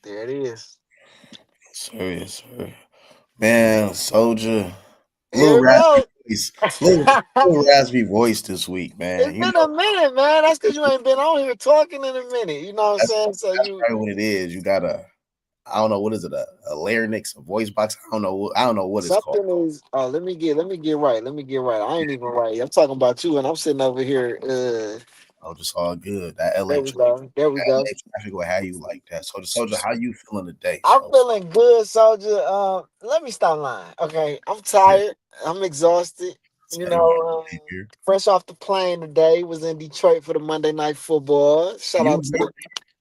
There it is. Sir, yes, sir. Man, Soldier, little Here we raspy go. voice, little raspy voice this week, man. It's been a minute, man. That's because you ain't been on here talking in a minute. You know what I'm that's saying? So that's you probably what it is. You got I don't know what is it, a larynx, a voice box. I don't know what it's called. something is. Oh, let me get right. Let me get right. I ain't even right. I'm talking about you, and I'm sitting over here. Oh, just all good. There we go. There we That go. LA traffic will have you like that. So, Soldier, how you feeling today? I'm So, feeling good, soldier. Let me stop lying. Okay, I'm yeah, tired. I'm exhausted. You same, know, same here. fresh off the plane today. Was in Detroit for the Monday Night Football. Shout You out was to the.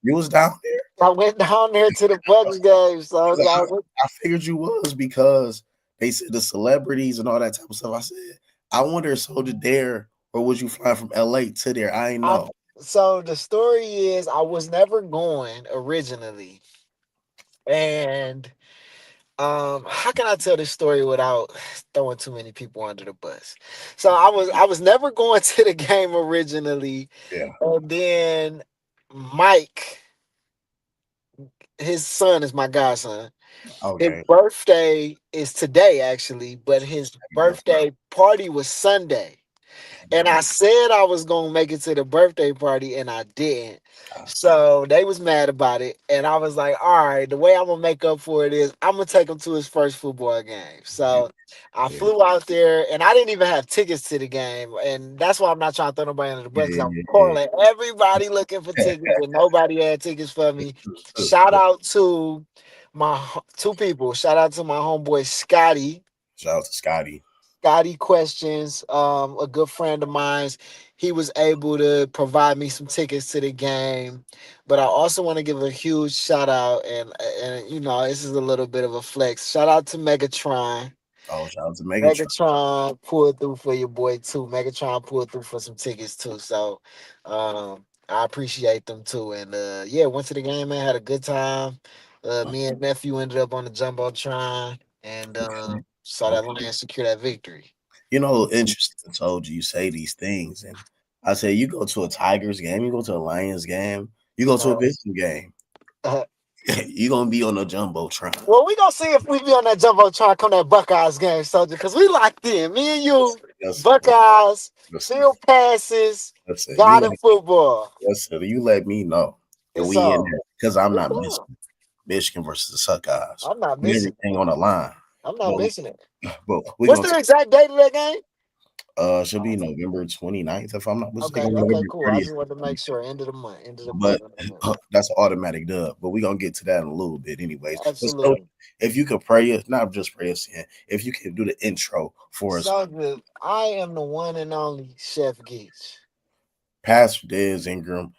you was down there. I went down there to the Bucks game, so 'Cause I went. I figured you was because they said the celebrities and all that type of stuff. I said, I wonder if Soldier there or was you flying from LA to there? I ain't I, know. so the story is, I was never going originally, and how can I tell this story without throwing too many people under the bus? So I was never going to the game originally, Yeah. and then Mike, his son is my godson. His Okay. birthday is today actually, but his Happy birthday. birthday party was Sunday. And I said I was gonna make it to the birthday party, and I didn't. Uh, So they was mad about it, and I was like, "All right, the way I'm gonna make up for it is I'm gonna take him to his first football game." yeah, So I yeah, flew out there, and I didn't even have tickets to the game, and that's why I'm not trying to throw nobody under the bus, because I'm yeah, calling everybody looking for yeah. tickets, and nobody had tickets for me. Shout out to two people. Shout out to my homeboy Scotty. Shout out to Scotty. Scotty Questions, a good friend of mine's. He was able to provide me some tickets to the game. But I also want to give a huge shout out, and this is a little bit of a flex. Shout out to Megatron. Oh, shout out to Megatron. Megatron pulled through for your boy too. Megatron pulled through for some tickets too. So I appreciate them too. And yeah, went to the game, man, had a good time. Me and nephew ended up on the Jumbotron, and saw that man secure that victory. You know, interesting. I told you say these things, and I say you go to a Tigers game, you go to a Lions game, you go to a Uh, Biscuit game, you gonna be on a jumbotron. well, we gonna see if we be on that Jumbotron come that Buckeyes game, soldier, because we locked in. Me and you, Yes, Buckeyes, listen, field passes, listen. God and football. You let me know that It's we in all. there because I'm It's not all. missing Michigan versus the Suckeyes. I'm not Put missing. everything on the line, I'm not but missing it. we What's gonna the exact date of that game? should be November 29th if I'm not Okay, mistaken, okay, November cool. I 30th. just wanted to make sure. End of the month. End of the month. But End of the month. that's an automatic dub. But we're gonna get to that in a little bit, anyways. But so Absolutely. if you could pray us, not just pray us in, if you could do the intro for us, So good. I am the one and only Chef Geach. Pastor Dez Ingram,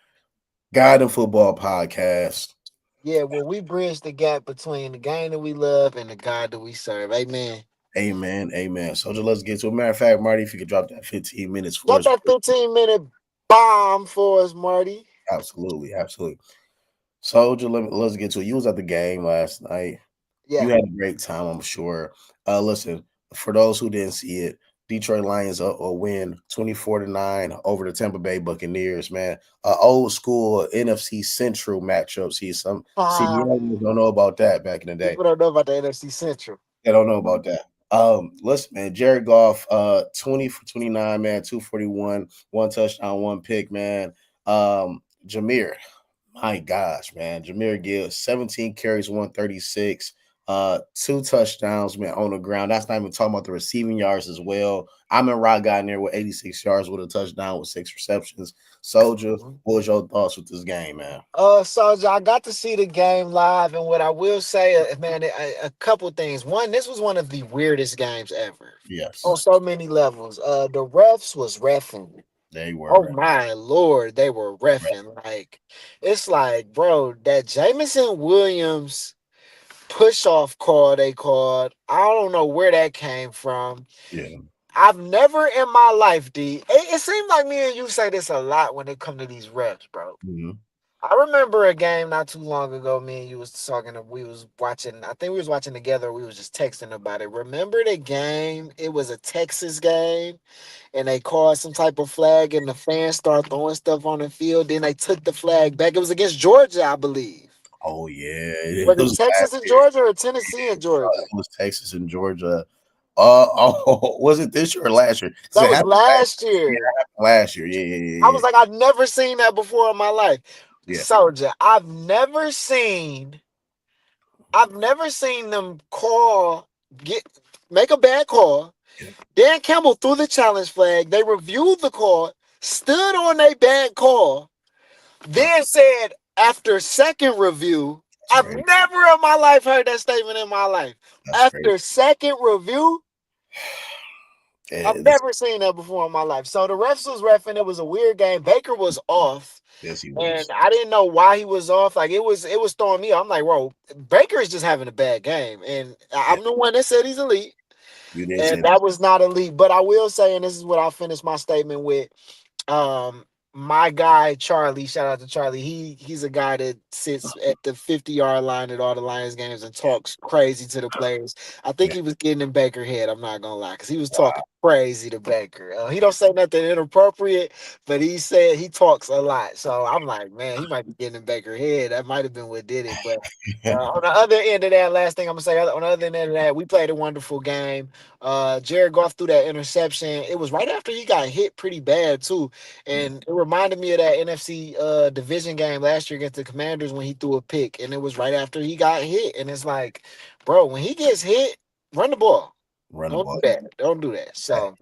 God and Football Podcast. Yeah, well, we bridge the gap between the game that we love and the God that we serve. Amen. Amen. Amen. So just let's get to it. Matter of fact, Marty, if you could drop that 15 minutes for Got us. that 15-minute bomb for us, Marty. Absolutely, absolutely. Soldier, let's get to it. You was at the game last night. You Yeah. had a great time, I'm sure. Listen, for those who didn't see it, Detroit Lions a win 24-9 over the Tampa Bay Buccaneers, man. Old school NFC Central matchup. See, you don't know about that back in the day. People don't know about the NFC Central. They don't know about that. Listen, man, Jared Goff, 20 for 29, man, 241, one touchdown, one pick, man. Jameer, my gosh, man. Jameer Gibbs, 17 carries, 136, two touchdowns, man, on the ground. That's not even talking about the receiving yards as well. I'm in Rock got in there with 86 yards with a touchdown with six receptions. Soldier, what was your thoughts with this game, man? Soldier, I got to see the game live, and what I will say, man, a couple things. One, this was one of the weirdest games ever on Yes, so many levels. The refs was reffing. they were. Oh my lord, they were reffing. Like, it's like, bro, that Jamison Williams push off call they called. I don't know where that came from. Yeah. I've never in my life, it seems like me and you say this a lot when it come to these refs, bro. Mhm. I remember a game not too long ago. Me and you was talking. We was watching. I think we was watching together. We was just texting about it. Remember the game? It was a Texas game, and they called some type of flag, and the fans started throwing stuff on the field. Then they took the flag back. It was against Georgia, I believe. Oh yeah, it Was it was Texas last and year. Georgia or Tennessee and Georgia? It was Texas and Georgia. Oh, was it this year or last year? Because That it was happened last yeah, year. last year. Yeah, yeah, I yeah, was like, I've never seen that before in my life. yeah. Soldier, I've never seen them get make a bad call. Yeah, Dan Campbell threw the challenge flag. They reviewed the call, stood on a bad call, yeah. then said after second review, That's I've crazy. never in my life heard that statement in my life. That's crazy. After second review, I've This, never seen that before in my life. So the refs was refing. It was a weird game. Baker was off. yes, he And was. I didn't know why he was off. Like it was throwing me off. I'm like, bro, Baker is just having a bad game. And Yeah, I'm the one that said he's elite. you did And say that. that was not elite. But I will say, and this is what I'll finish my statement with. Um, my guy Charlie, shout out to Charlie. He's a guy that sits at the 50-yard line at all the Lions games and talks crazy to the players. I think Yeah, he was getting in Baker head. I'm not gonna lie, because he was talking crazy to Baker. He don't say nothing inappropriate, but he said he talks a lot. So I'm like, man, he might be getting in Baker head. That might have been what did it. But on the other end of that, last thing I'm gonna say, on the other end of that, we played a wonderful game. Jared Goff threw that interception. It was right after he got hit pretty bad too. yeah. And it reminded me of that NFC division game last year against the Commanders when he threw a pick, and it was right after he got hit. And it's like, bro, when he gets hit, run the ball. Run the Don't do ball. that. Don't do that. Hey, So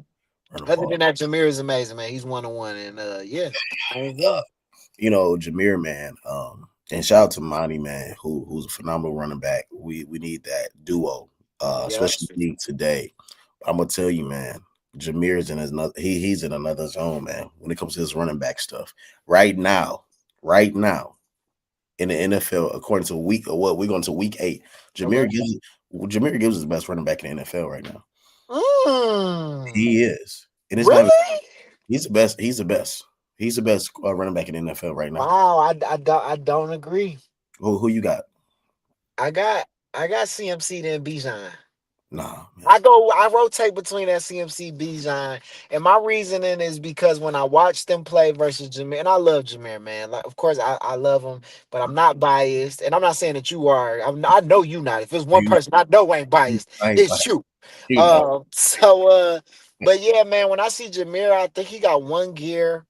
run the other ball. than that, Jameer is amazing, man. He's 1-1, and yeah, I enjoy. Jameer, man. And shout out to Monty, man, who's a phenomenal running back. We need that duo, Yep. especially league today. I'm gonna tell you, man. Jameer is in another. He's in another zone, man. When it comes to this running back stuff, right now in the NFL, according to week or what we're going to week 8, Okay. Jameer Gibbs is the best running back in the NFL right now. Mm, He is, and it's not even. really? He's the best. He's the best. He's the best running back in the NFL right now. Wow. I don't agree. Who you got? I got I got CMC then Bijan. Nah, man. I rotate between that CMC Bijan, and my reasoning is because when I watch them play versus Jameer, and I love Jameer, man. Like, of course, I love him, but I'm not biased, and I'm not saying that you are. I know you not. If it's one You, person I know ain't biased, I ain't like it's you. you know. But yeah, man. When I see Jameer, I think he got one gear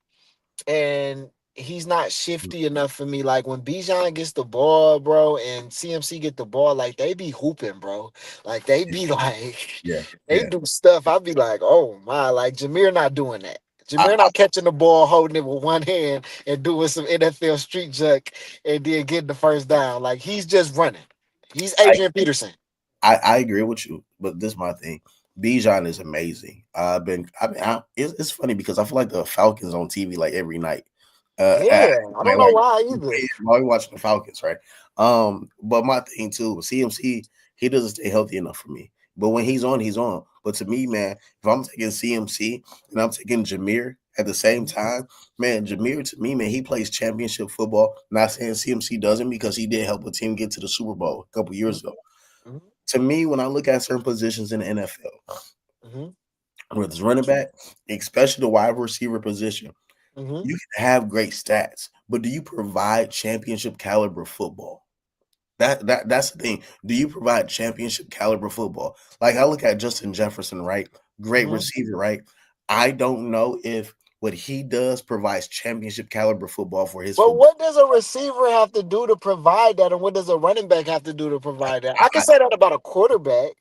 and he's not shifty enough for me. Like when Bijan gets the ball, bro, and CMC get the ball, like they be hooping, bro. Like they be like Yeah, they yeah. do stuff. I'd be like, oh my, like Jameer not doing that. I, Jameer not catching the ball, holding it with one hand and doing some NFL street juck and then getting the first down. Like he's just running. He's I, Adrian Peterson. I agree with you, but this is my thing. Bijan is amazing. It's funny because I feel like the Falcons on TV like every night. Yeah, I don't know Like why either. while we watching the Falcons, right? But my thing too, CMC, he doesn't stay healthy enough for me. But when he's on, he's on. But to me, man, if I'm taking CMC and I'm taking Jameer at the same time, man, Jameer to me, man, he plays championship football. Not saying CMC doesn't because he did help a team get to the Super Bowl a couple years ago. Mhm, To me, when I look at certain positions in the NFL, mhm, whether it's running back, especially the wide receiver position, mhm. you can have great stats, but do you provide championship caliber football? That's the thing. Do you provide championship caliber football? Like I look at Justin Jefferson, right? Great Mhm. receiver, right? I don't know if what he does provides championship caliber football for his But football. what does a receiver have to do to provide that, and what does a running back have to do to provide that? I can I, say that about a quarterback.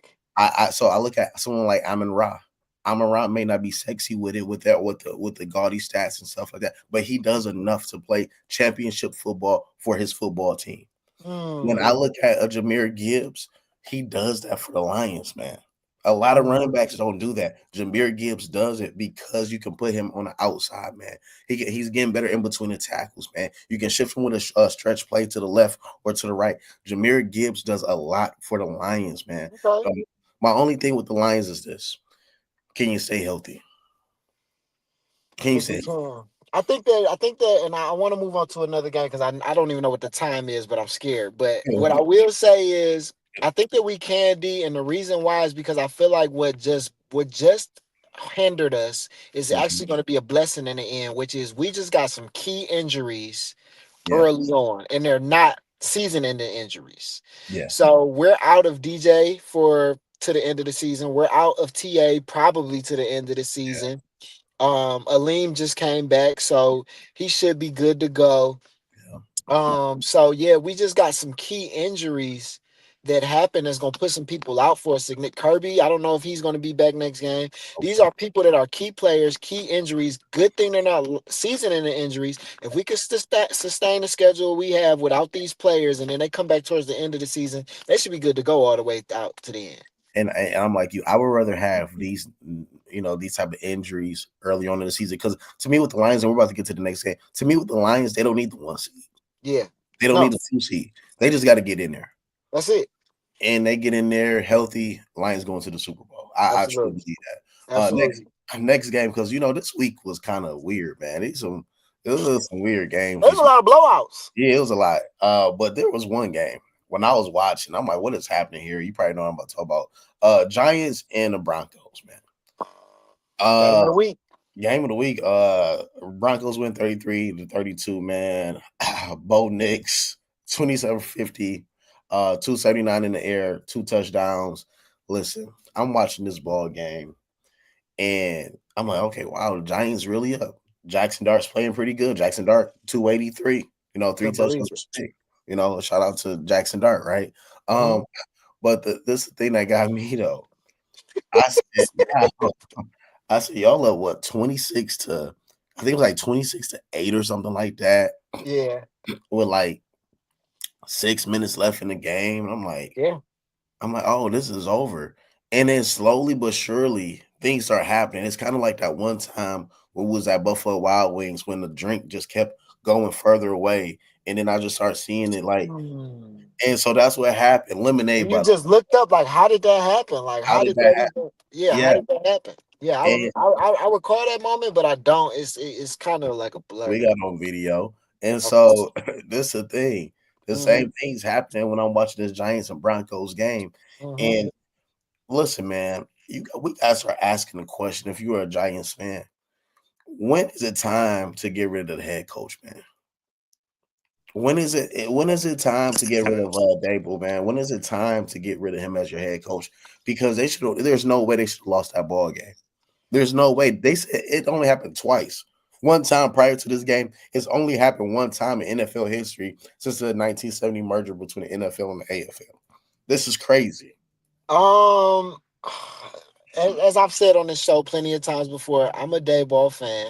so I look at someone like Amon Ra. Amon Ra may not be sexy with it with the gaudy stats and stuff like that, but he does enough to play championship football for his football team. When I Hmm. look at a Jameer Gibbs, he does that for the Lions, man. A lot of running Mhm. backs don't do that. Jameer Gibbs does it because you can put him on the outside, man. He's getting better in between the tackles, man. You can shift him with a stretch play to the left or to the right. Jameer Gibbs does a lot for the Lions, man. Okay. Um, my only thing with the Lions is this: can you stay healthy? Can you It stay? depends. I think that, and I want to move on to another game because I don't even know what the time is, but I'm scared. But what I will say is, I think that we can D, and the reason why is because I feel like what just hindered us is Mhm. actually going to be a blessing in the end, which is we just got some key injuries Yeah, early on, and they're not season-ending injuries. Yeah. So we're out of DJ for to the end of the season. We're out of TA probably to the end of the Yeah. season. Aleem just came back, so he should be good to go. Yeah. So yeah, we just got some key injuries that happened that's gonna put some people out for a significant. Kirby, I don't know if he's gonna be back next game. These Okay. are people that are key players, key injuries. Good thing they're not season-ending injuries. If we could sustain the schedule we have without these players, and then they come back towards the end of the season, they should be good to go all the way out to the end. And I'm like you. I would rather have these, these type of injuries early on in the season because to me, with the Lions, and we're about to get to the next game. To me, with the Lions, they don't need the 1 seed. Yeah, They don't no, need the 2 seed. They just got to get in there, that's it. and they get in there healthy. Lions going to the Super Bowl. I truly Absolutely, believe that. Next absolutely. next game because this week was kind of weird, man. It was some weird games There's this a week. lot of blowouts. Yeah, it was a lot. But there was one game when I was watching. I'm like, what is happening here? You probably know what I'm about to talk about. Giants and the Broncos, man. Game of Uh, the week. game of the week. Broncos win 33-32. Man, Bo Nix 27-50, 279 in the air, 2 touchdowns. Listen, I'm watching this ball game and I'm like, okay, wow, the Giants really up. Jackson Dart's playing pretty good. Jackson Dart 283. Three Couldn't believe touchdowns. it. Shout out to Jackson Dart, right? Mhm. But this thing that got me though. I said, wow. I said, y'all up what 26 to I think it was like 26-8 or something like that, Yeah, with like 6 minutes left in the game. And yeah. I'm like, oh, this is over. And then slowly but surely things start happening. It's kind of like that one time when we was at Buffalo Wild Wings when the drink just kept going further away. And then I just start seeing it like, Mm. and so that's what happened. Lemonade And you by just looked up like, how did that happen? Like, how how did did that that happen? even? Yeah, how Yeah. did that happen? Yeah, I And remember. I recall that moment, but I don't. It's kind of like a we blur. got on video. And Okay. so this is the thing. The Mm-hmm. same thing's happening when I'm watching this Giants and Broncos game. Mm-hmm. And listen, man, we gotta start asking the question if you are a Giants fan. When is it time to get rid of the head coach, man? When is it time to get rid of Dable, man? When is it time to get rid of him as your head coach? Because there's no way they should have lost that ball game. There's no way. They said it only happened twice. One time prior to this game, it's only happened one time in NFL history since the 1970 merger between the NFL and the AFL. This is crazy. Um, as I've said on this show plenty of times before, I'm a Dayball fan.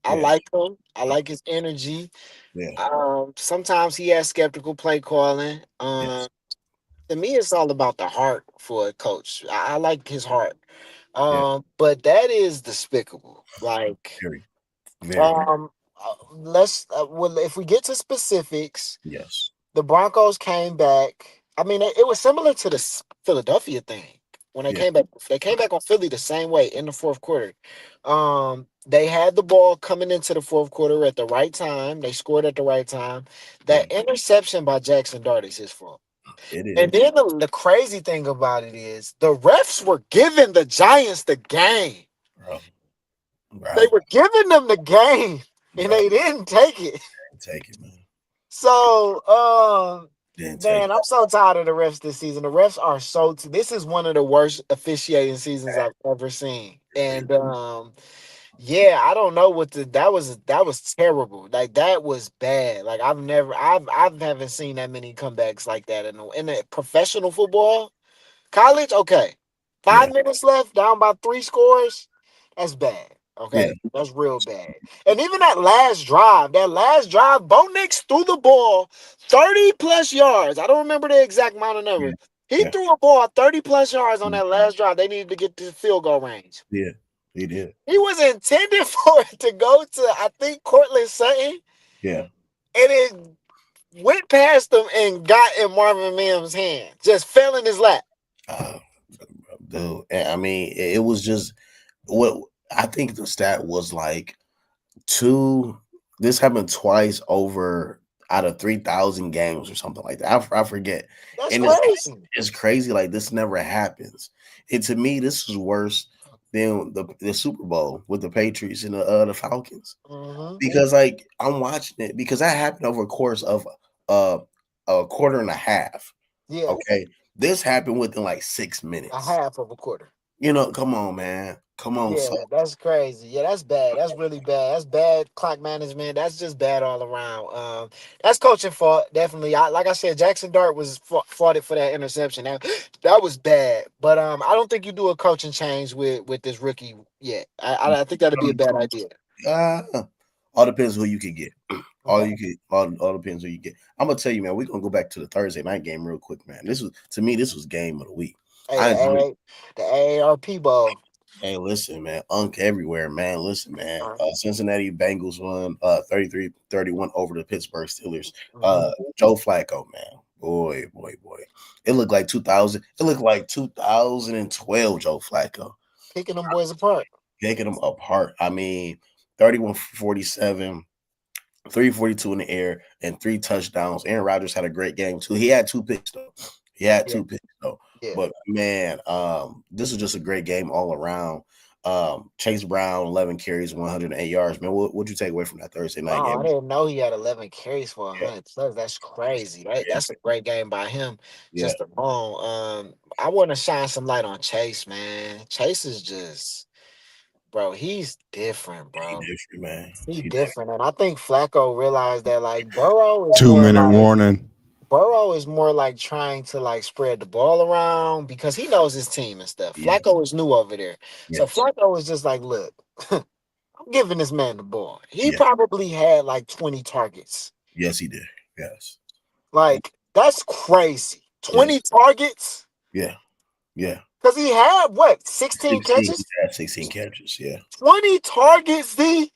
I Yeah, like him. I like his energy. yeah, Sometimes he has skeptical play calling. yes, To me, it's all about the heart for a coach. I like his heart. yeah, But that is despicable. Like, very, very, um, let's well, if we get to specifics, yes, the Broncos came back. I mean, it was similar to the Philadelphia thing when they yeah, came back. They came back on Philly the same way in the fourth quarter. They had the ball coming into the fourth quarter at the right time. They scored at the right time. yeah. That interception by Jackson Dart is his fault. It And is, then the crazy thing about it is the refs were giving the Giants the game. bro, They bro, were giving them the game, and bro. they didn't take it. Take it, man. So, Didn't take man, I'm so tired of the refs this season. The refs are so. This is one of the worst officiating seasons I've ever seen. it. And yeah, I don't know what the that was terrible. Like that was bad. Like I haven't seen that many comebacks like that in the professional football. College, okay. Yeah, 5 minutes left, down by 3 scores. That's bad. yeah, Okay. That's real bad. And even that last drive, Bo Nix threw the ball 30 plus yards. I don't remember the exact amount of yeah, number. He yeah, threw a ball 30 plus yards on yeah, that last drive. They needed to get to field goal range. yeah. He did. He was intended for it to go to, I think, Cortland Sutton, Yeah. and it went past him and got in Marvin Mims' hand. Just fell in his lap. Uh, dude, I mean, it was just what I think the stat was like two. This happened twice over out of 3,000 games or something like that. I forget, That's and crazy. it's crazy. Like this never happens. And to me, this is worse than the Super Bowl with the Patriots and the Falcons Mm-hmm. because like I'm watching it because that happened over a course of uh a quarter and a half. Yeah, Okay, this happened within like six a minutes. half of a quarter. Come on, man, come on. So Yeah, that's crazy. Yeah, that's bad. That's really bad. That's bad clock management. That's just bad all around. That's coaching fault, definitely. Like I said, Jackson Dart was fought it for that interception. That was bad. But I don't think you do a coaching change with this rookie yet. I think that'd be a bad idea. uh, all depends who you can get. All Okay. you get, all depends who you get. I'm gonna tell you, man. We're gonna go back to the Thursday night game real quick, man. This was to me, this was game of the week. Hey, I enjoyed it. the AARP ball. Hey, listen, man. Unk everywhere, man. Listen, man. Cincinnati Bengals won 33-31 over the Pittsburgh Steelers. Mm-hmm. Joe Flacco, man. Boy, boy, boy. It looked like 2000. It looked like 2012 Joe Flacco. Picking them boys apart. Taking them apart. I mean, 31-47, 342 in the air, and three touchdowns. Aaron Rodgers had a great game too. He had two picks though. He had Yeah, two picks though. yeah. But man, this was just a great game all around. Chase Brown, 11 carries, 108 yards. Man, what'd you take away from that Thursday night Wow, I game? didn't know he had 11 carries for Yeah, 100 plus. That's crazy, right? yeah, That's a great game by him. yeah. Just alone. I want to shine some light on Chase, man. Chase is just, bro. He's different, He bro. different, man. He He different, and I think Flacco realized that like Burrow is more 2 minute like warning. trying to like spread the ball around because he knows his team and stuff. yes, Flacco is new over there, so yes, Flacco was just like, look. I'm giving this man the ball. He yes, probably had like 20 targets. yes, he did. Yes, Like, that's crazy. yeah, 20 targets? yeah, yeah. Because he had what, 16 He catches? had 16 catches. Yeah. 20 targets, D?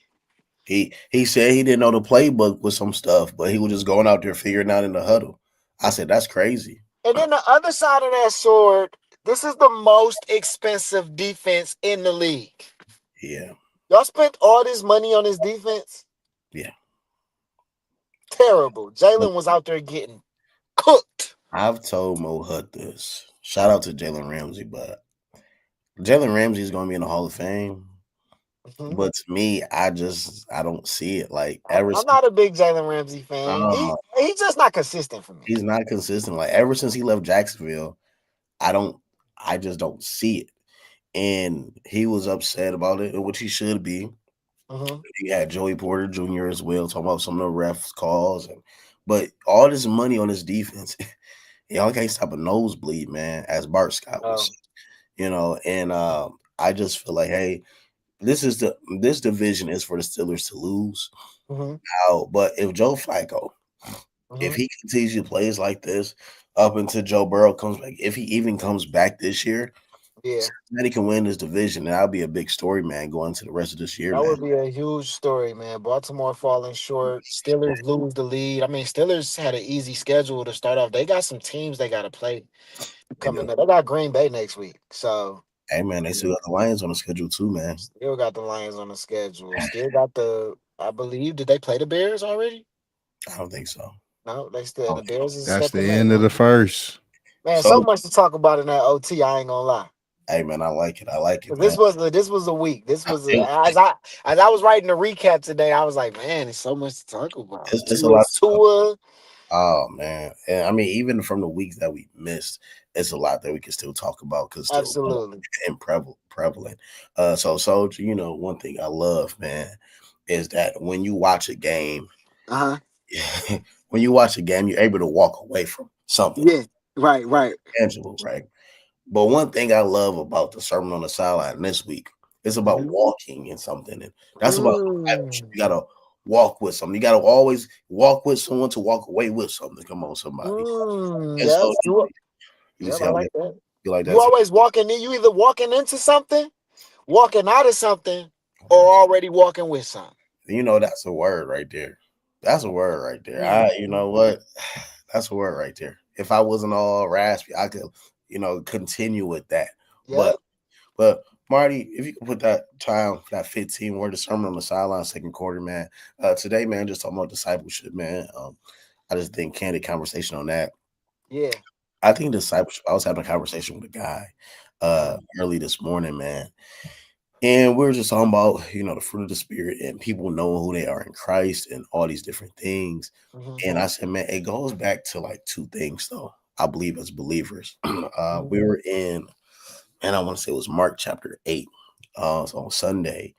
He said he didn't know the playbook with some stuff, but he was just going out there figuring out in the huddle. I said, that's crazy. And then the other side of that sword, this is the most expensive defense in the league. Yeah, Y'all spent all this money on this defense? yeah. Terrible. Look, Jalen was out there getting cooked. I've told Mo Hut this. Shout out to Jalen Ramsey, but Jalen Ramsey is going to be in the Hall of Fame. Mhm. But to me, I don't see it. Like I'm not a big Jalen Ramsey fan. uh, He's just not consistent for me. he's not consistent. Like ever since he left Jacksonville, I don't, I just don't see it. And he was upset about it, which he should be. Hmm. He had Joey Porter Jr. as well, talking about some of the refs calls, but all this money on his defense, y'all can't stop a nosebleed, man. As Bart Scott was, Um, and I just feel like, hey, this division is for the Steelers to lose hmm out. But if Joe Flacco, if hmm he continues to plays like this up until Joe Burrow comes back, if he even comes back this year, Yeah, Cincinnati can win this division, and that'll be a big story, man, going into the rest of this year, that man. would be a huge story, man. Baltimore falling short. Steelers lose the lead. I mean, Steelers had an easy schedule to start off. They got some teams they got to play They do. coming up. They got Green Bay next week. So, Hey man, they still got the Lions on the schedule too, man. still got the Lions on the schedule. Still got I believe, did they play the Bears already? I don't think so. No, they still, the Okay. Bears is That's the second May. end of the first. Man, so So, much to talk about in that OT. I ain't gonna lie. hey man, I like it. I like it, man. This was a week. As I was writing the recap today, I was like, man, there's so much to talk about. It's a lot of stuff. Tua. Oh man, and I mean, even from the weeks that we missed, it's a lot that we can still talk about because still Absolutely. and prevalent. So one thing I love, man, is that when you watch a game, Uh-huh. when you watch a game, you're able to walk away from something Yeah. Right, right. tangible, right? But one thing I love about the Sermon on the Sideline this week is about Mhm. walking in something, and that's about discipleship. Mm. You gotta walk with something. You gotta always walk with someone to walk away with something. Come on, somebody. Mm. And so Yes. you Yep, see I how like that. you like You that too. always walking in, you either walking into something, walking out of something, or already walking with something. That's a word right there. That's a word right there. You Mm. know what? That's a word right there. If I wasn't all raspy, I could, continue with that. But Yep. But Marty, if you could put that time, that 15 word of sermon on the sideline, second quarter, man. Today, man, just talking about discipleship, man. I just think candid conversation on that. Yeah. I think discipleship. I was having a conversation with a guy Mm. early this morning, man. And we were just talking about, the fruit of the spirit and people knowing who they are in Christ and all these different things. Mm-hmm. And I said, man, it goes back to like two things though. I believe as believers. Mm-hmm. We were in, and I want to say it was Mark chapter 8, so on Sunday.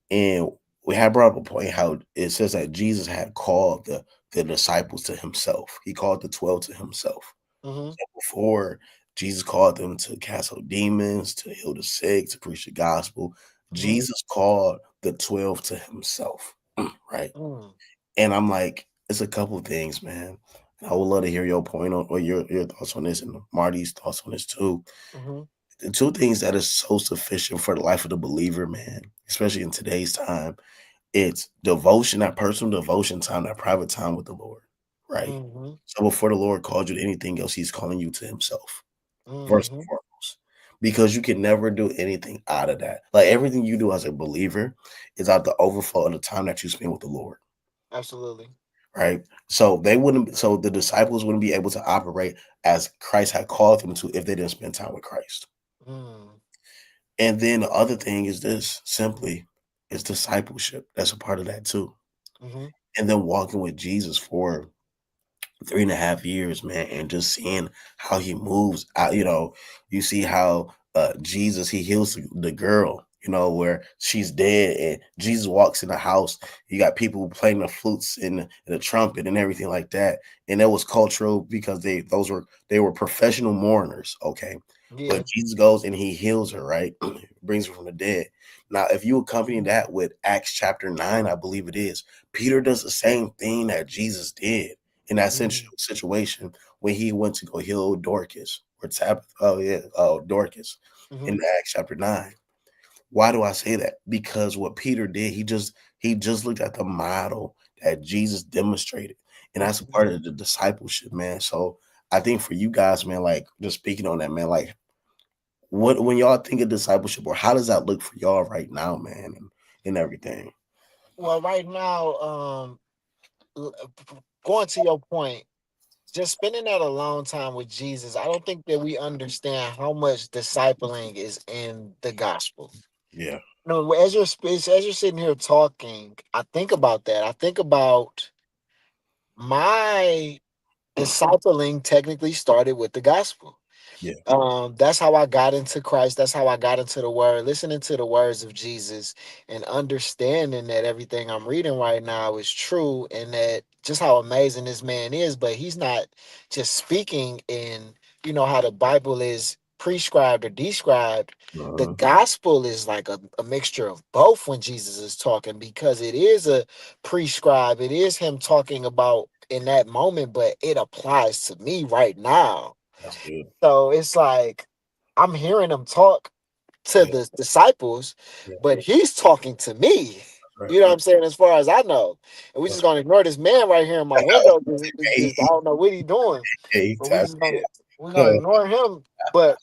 And we had brought up a point how it says that Jesus had called the disciples to himself. He called the 12 to himself. Mm-hmm. So before Jesus called them to cast out demons, to heal the sick, to preach the gospel, Mm-hmm. Jesus called the 12 to himself. Right. Mm-hmm. And I'm like, it's a couple of things, man. I would love to hear your point on or your thoughts on this and Marty's thoughts on this too. Mm-hmm. The two things that is so sufficient for the life of the believer, man, especially in today's time, it's devotion, that personal devotion time, that private time with the Lord, right? Mm-hmm. So before the Lord called you to anything else, He's calling you to Himself, first and Mm-hmm. foremost, because you can never do anything out of that. Like everything you do as a believer is out the overflow of the time that you spend with the Lord, Absolutely. right? So they wouldn't, so the disciples wouldn't be able to operate as Christ had called them to if they didn't spend time with Christ. Mm. And then the other thing is this simply is discipleship. That's a part of that too. Mm-hmm. And then walking with Jesus for 3.5 years, man, and just seeing how he moves. You see how Jesus he heals the girl, where she's dead, and Jesus walks in the house. You got people playing the flutes and the trumpet and everything like that, and that was cultural because they were professional mourners, okay. Yeah. But Jesus goes and he heals her, right? Brings her from the dead. Now, if you accompany that with Acts chapter 9, I believe it is, Peter does the same thing that Jesus did in that Mm-hmm. situation when he went to go heal Dorcas or Tabitha. Oh yeah, Dorcas Mm-hmm. in Acts chapter 9. Why do I say that? Because what Peter did, he just looked at the model that Jesus demonstrated, and that's a Mm-hmm. part of the discipleship, man. So I think for you guys, man, like just speaking on that, man, like what when y'all think of discipleship, or how does that look for y'all right now, man, and everything? Well, right now, l- going to your point, just spending that alone time with Jesus, I don't think that we understand how much discipling is in the gospel. Yeah, No, as you're sitting here talking, I think about that. I think about my discipling technically started with the gospel. yeah, That's how I got into Christ. That's how I got into the word, listening to the words of Jesus and understanding that everything I'm reading right now is true and that just how amazing this man is. But he's not just speaking in, how the Bible is prescribed or described. The uh-huh. gospel is like a mixture of both when Jesus is talking because it is a prescribed, it is him talking about in that moment, but it applies to me right now. That's good. So it's like I'm hearing him talk to Yeah, the disciples, yeah, but he's talking to me. right. You know what I'm saying? As far as I know, and we just That's gonna ignore this man right here in my window because hey, I don't know what he's doing. he But we tapped just gonna in. we're gonna ignore him. But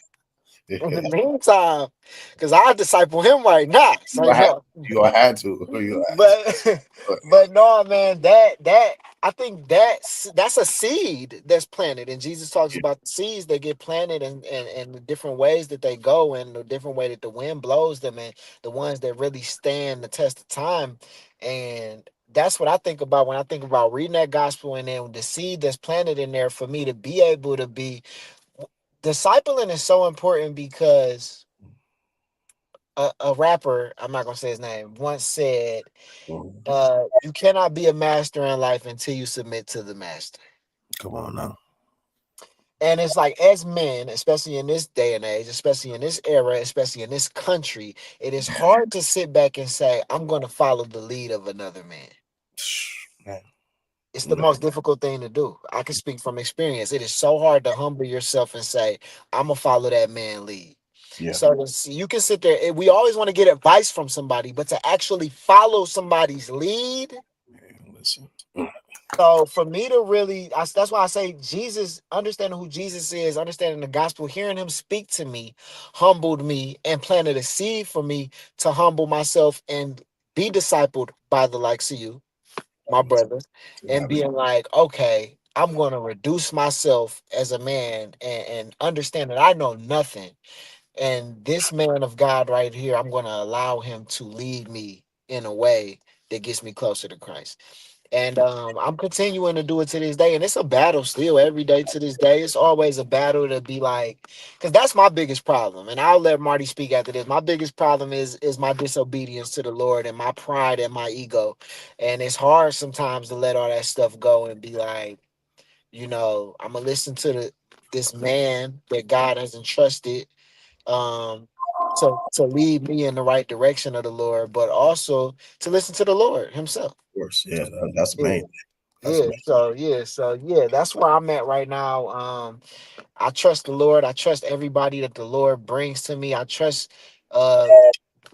in the meantime, because I disciple him right now, so You had you gonna have to. You gonna have to. but but no, man, that I think that's a seed that's planted, and Jesus talks Yeah, about the seeds that get planted and the different ways that they go, and the different way that the wind blows them, and the ones that really stand the test of time, and that's what I think about when I think about reading that gospel, and then the seed that's planted in there for me to be able to be discipling is so important because a rapper, I'm not gonna say his name, once said, mhm. you cannot be a master in life until you submit to the master. Come on now. And it's like, as men, especially in this day and age, especially in this era, especially in this country, it is hard to sit back and say, I'm going to follow the lead of another man. Man, It's the no, most difficult thing to do. I can speak from experience. It is so hard to humble yourself and say, I'm going to follow that man lead. yeah, So you can sit there. We always want to get advice from somebody, but to actually follow somebody's lead. man, listen. So for me to really, that's why I say Jesus, understanding who Jesus is, understanding the gospel, hearing him speak to me, humbled me and planted a seed for me to humble myself and be discipled by the likes of you, my brother, To and God be. being like, okay, I'm going to reduce myself as a man and understand that I know nothing. And this man of God right here, I'm going to allow him to lead me in a way that gets me closer to Christ. And I'm continuing to do it to this day. And it's a battle still every day to this day. It's always a battle to be like, because that's my biggest problem. And I'll let Marty speak after this. My biggest problem is my disobedience to the Lord and my pride and my ego. And it's hard sometimes to let all that stuff go and be like, I'm gonna listen to this man that God has entrusted um to lead me in the right direction of the Lord, but also to listen to the Lord Himself. Of course, yeah, that's Yeah. amazing. That's Yeah, amazing. so that's where I'm at right now. I trust the Lord. I trust everybody that the Lord brings to me. I trust uh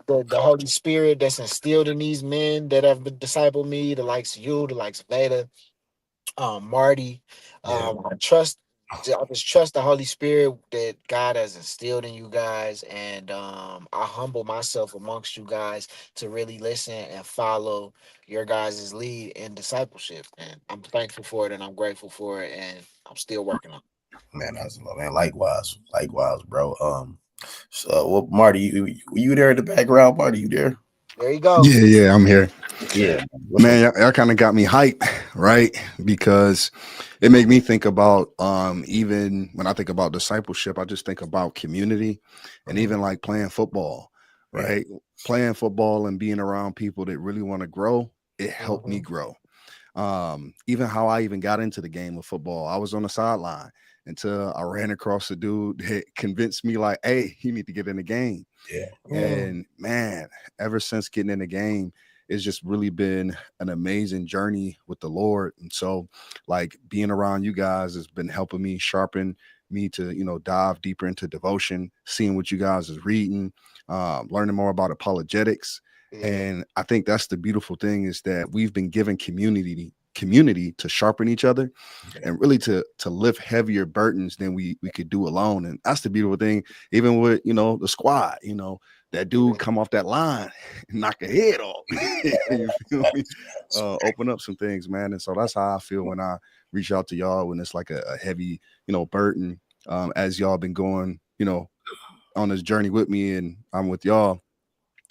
the Holy Spirit that's instilled in these men that have been discipled me, the likes of you, the likes of Veda, Marty. Yeah, I just trust the Holy Spirit that God has instilled in you guys, and I humble myself amongst you guys to really listen and follow your guys' lead in discipleship. And I'm thankful for it, and I'm grateful for it, and I'm still working on it. man, that's man. Likewise, bro. So, well, Marty, you there in the background? Marty, you there? There you go. Yeah, yeah, I'm here. Yeah. What's up? Man, y'all kind of got me hyped, right? Because it made me think about even when I think about discipleship, I just think about community and Mhm. even like playing football, Yeah, right? Playing football and being around people that really want to grow, it helped me Mhm. grow. Even how I even got into the game of football, I was on the sideline until I ran across a dude that convinced me like, hey, you need to get in the game. yeah, yeah, Mm. And man, ever since getting in the game, it's just really been an amazing journey with the Lord. And so, like, being around you guys has been helping me sharpen me to, dive deeper into devotion, seeing what you guys is reading, learning more about apologetics. Yeah. And I think that's the beautiful thing is that we've been given community to sharpen each other yeah, and really to lift heavier burdens than we could do alone. And that's the beautiful thing, even with the squad, that dude Yeah. come off that line and knock a head off. You feel me? Open up some things, man. And so that's how I feel when I reach out to y'all when it's like a heavy, burden. As y'all been going, on this journey with me and I'm with y'all.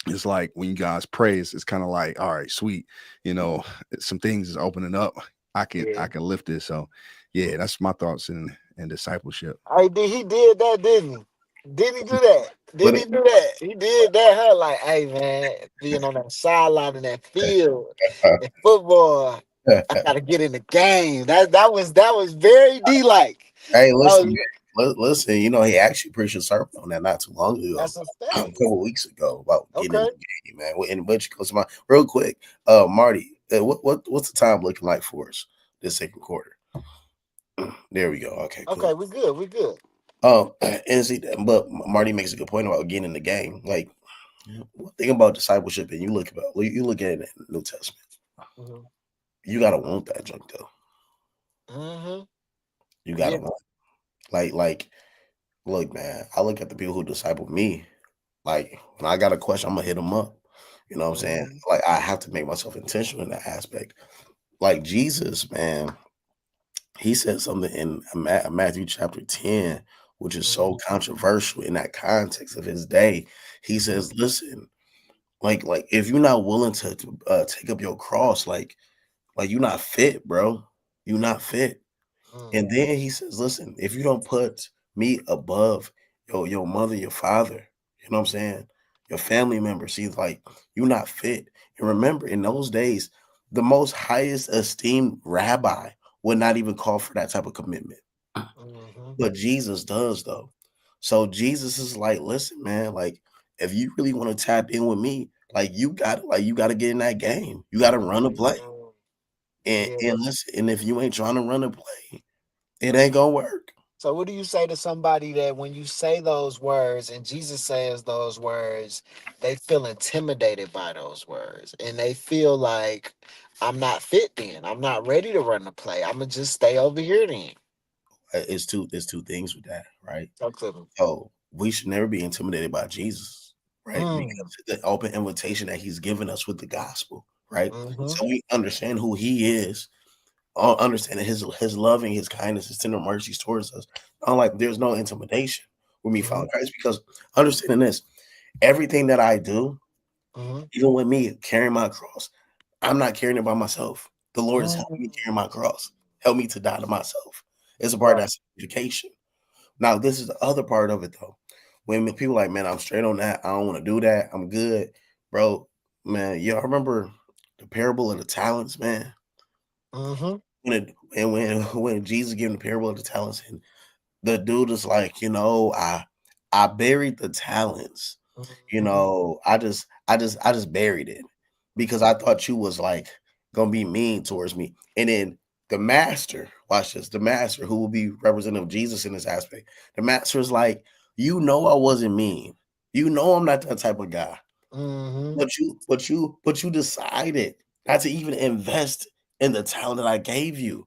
It's like when you guys pray, it's kind of like, all right, sweet, you know, some things is opening up. I Yeah. can lift this. So yeah, that's my thoughts in discipleship. He did that, didn't he? Didn't he do that? but Didn't he do that? He did that. Huh? Like, hey man, being on that sideline in that field in football, I gotta get in the game. That was very D like. hey, That listen, was listen. He actually preached a sermon on that not too long ago, that's a a fact. couple weeks ago, about getting in Okay. the game, man. And which goes to my real quick, Marty. What's the time looking like for us this second quarter? There we go. Okay, Okay, cool. we good. We good. And see, but Marty makes a good point about getting in the game. Like one thing about discipleship, and you look at it in the New Testament. Hmm. You gotta want that junk though. Hmm. You gotta Yeah. want like look, man. I look at the people who disciple me. Like when I got a question, I'm gonna hit them up. You know what I'm saying? Hmm. Like I have to make myself intentional in that aspect. Like Jesus, man, he said something in Matthew chapter 10, which is Hmm. so controversial in that context of his day. He says, "Listen, like if you're not willing to take up your cross, like you're not fit, bro. You're not fit." Hmm. And then he says, "Listen, if you don't put me above your mother, your father, you know what I'm saying, your family members, see, like you're not fit." And remember, in those days, the most highest esteemed rabbi would not even call for that type of commitment, Hmm. but Jesus does, though. So Jesus is like, "Listen, man, like if you really want to tap in with me, like you got to get in that game. You got to run a play." Yeah. And listen, and if you ain't trying to run a play, it ain't gonna work. So what do you say to somebody that when you say those words and Jesus says those words, they feel intimidated by those words and they feel like I'm not fit then. I'm not ready to run the play. I'm gonna just stay over here then. It's two things with that, right? Talk to them. So we should never be intimidated by Jesus, right? Mm. Because the open invitation that He's given us with the gospel, right? Mm-hmm. So we understand who He is, understanding His loving, His kindness, His tender mercies towards us. Unlike there's no intimidation. with me Mm-hmm. following Christ because understanding this, everything that I do, Mm-hmm. even with me carrying my cross, I'm not carrying it by myself. The Lord is helping me Mm-hmm. carry my cross, help me to die to myself. It's a part of Right. that sanctification. Now, this is the other part of it though. When people like, man, I'm straight on that. I don't want to do that. I'm good, bro. Man, y'all remember the parable of the talents, man? Mm-hmm. When Jesus gave the parable of the talents, and the dude is like, I buried the talents. Mm-hmm. I just buried it because I thought you was like gonna be mean towards me. And then the master, watch this, the master who will be representative of Jesus in this aspect. The master is like, I wasn't mean. I'm not that type of guy. Mm-hmm. But you decided not to even invest in the talent that I gave you.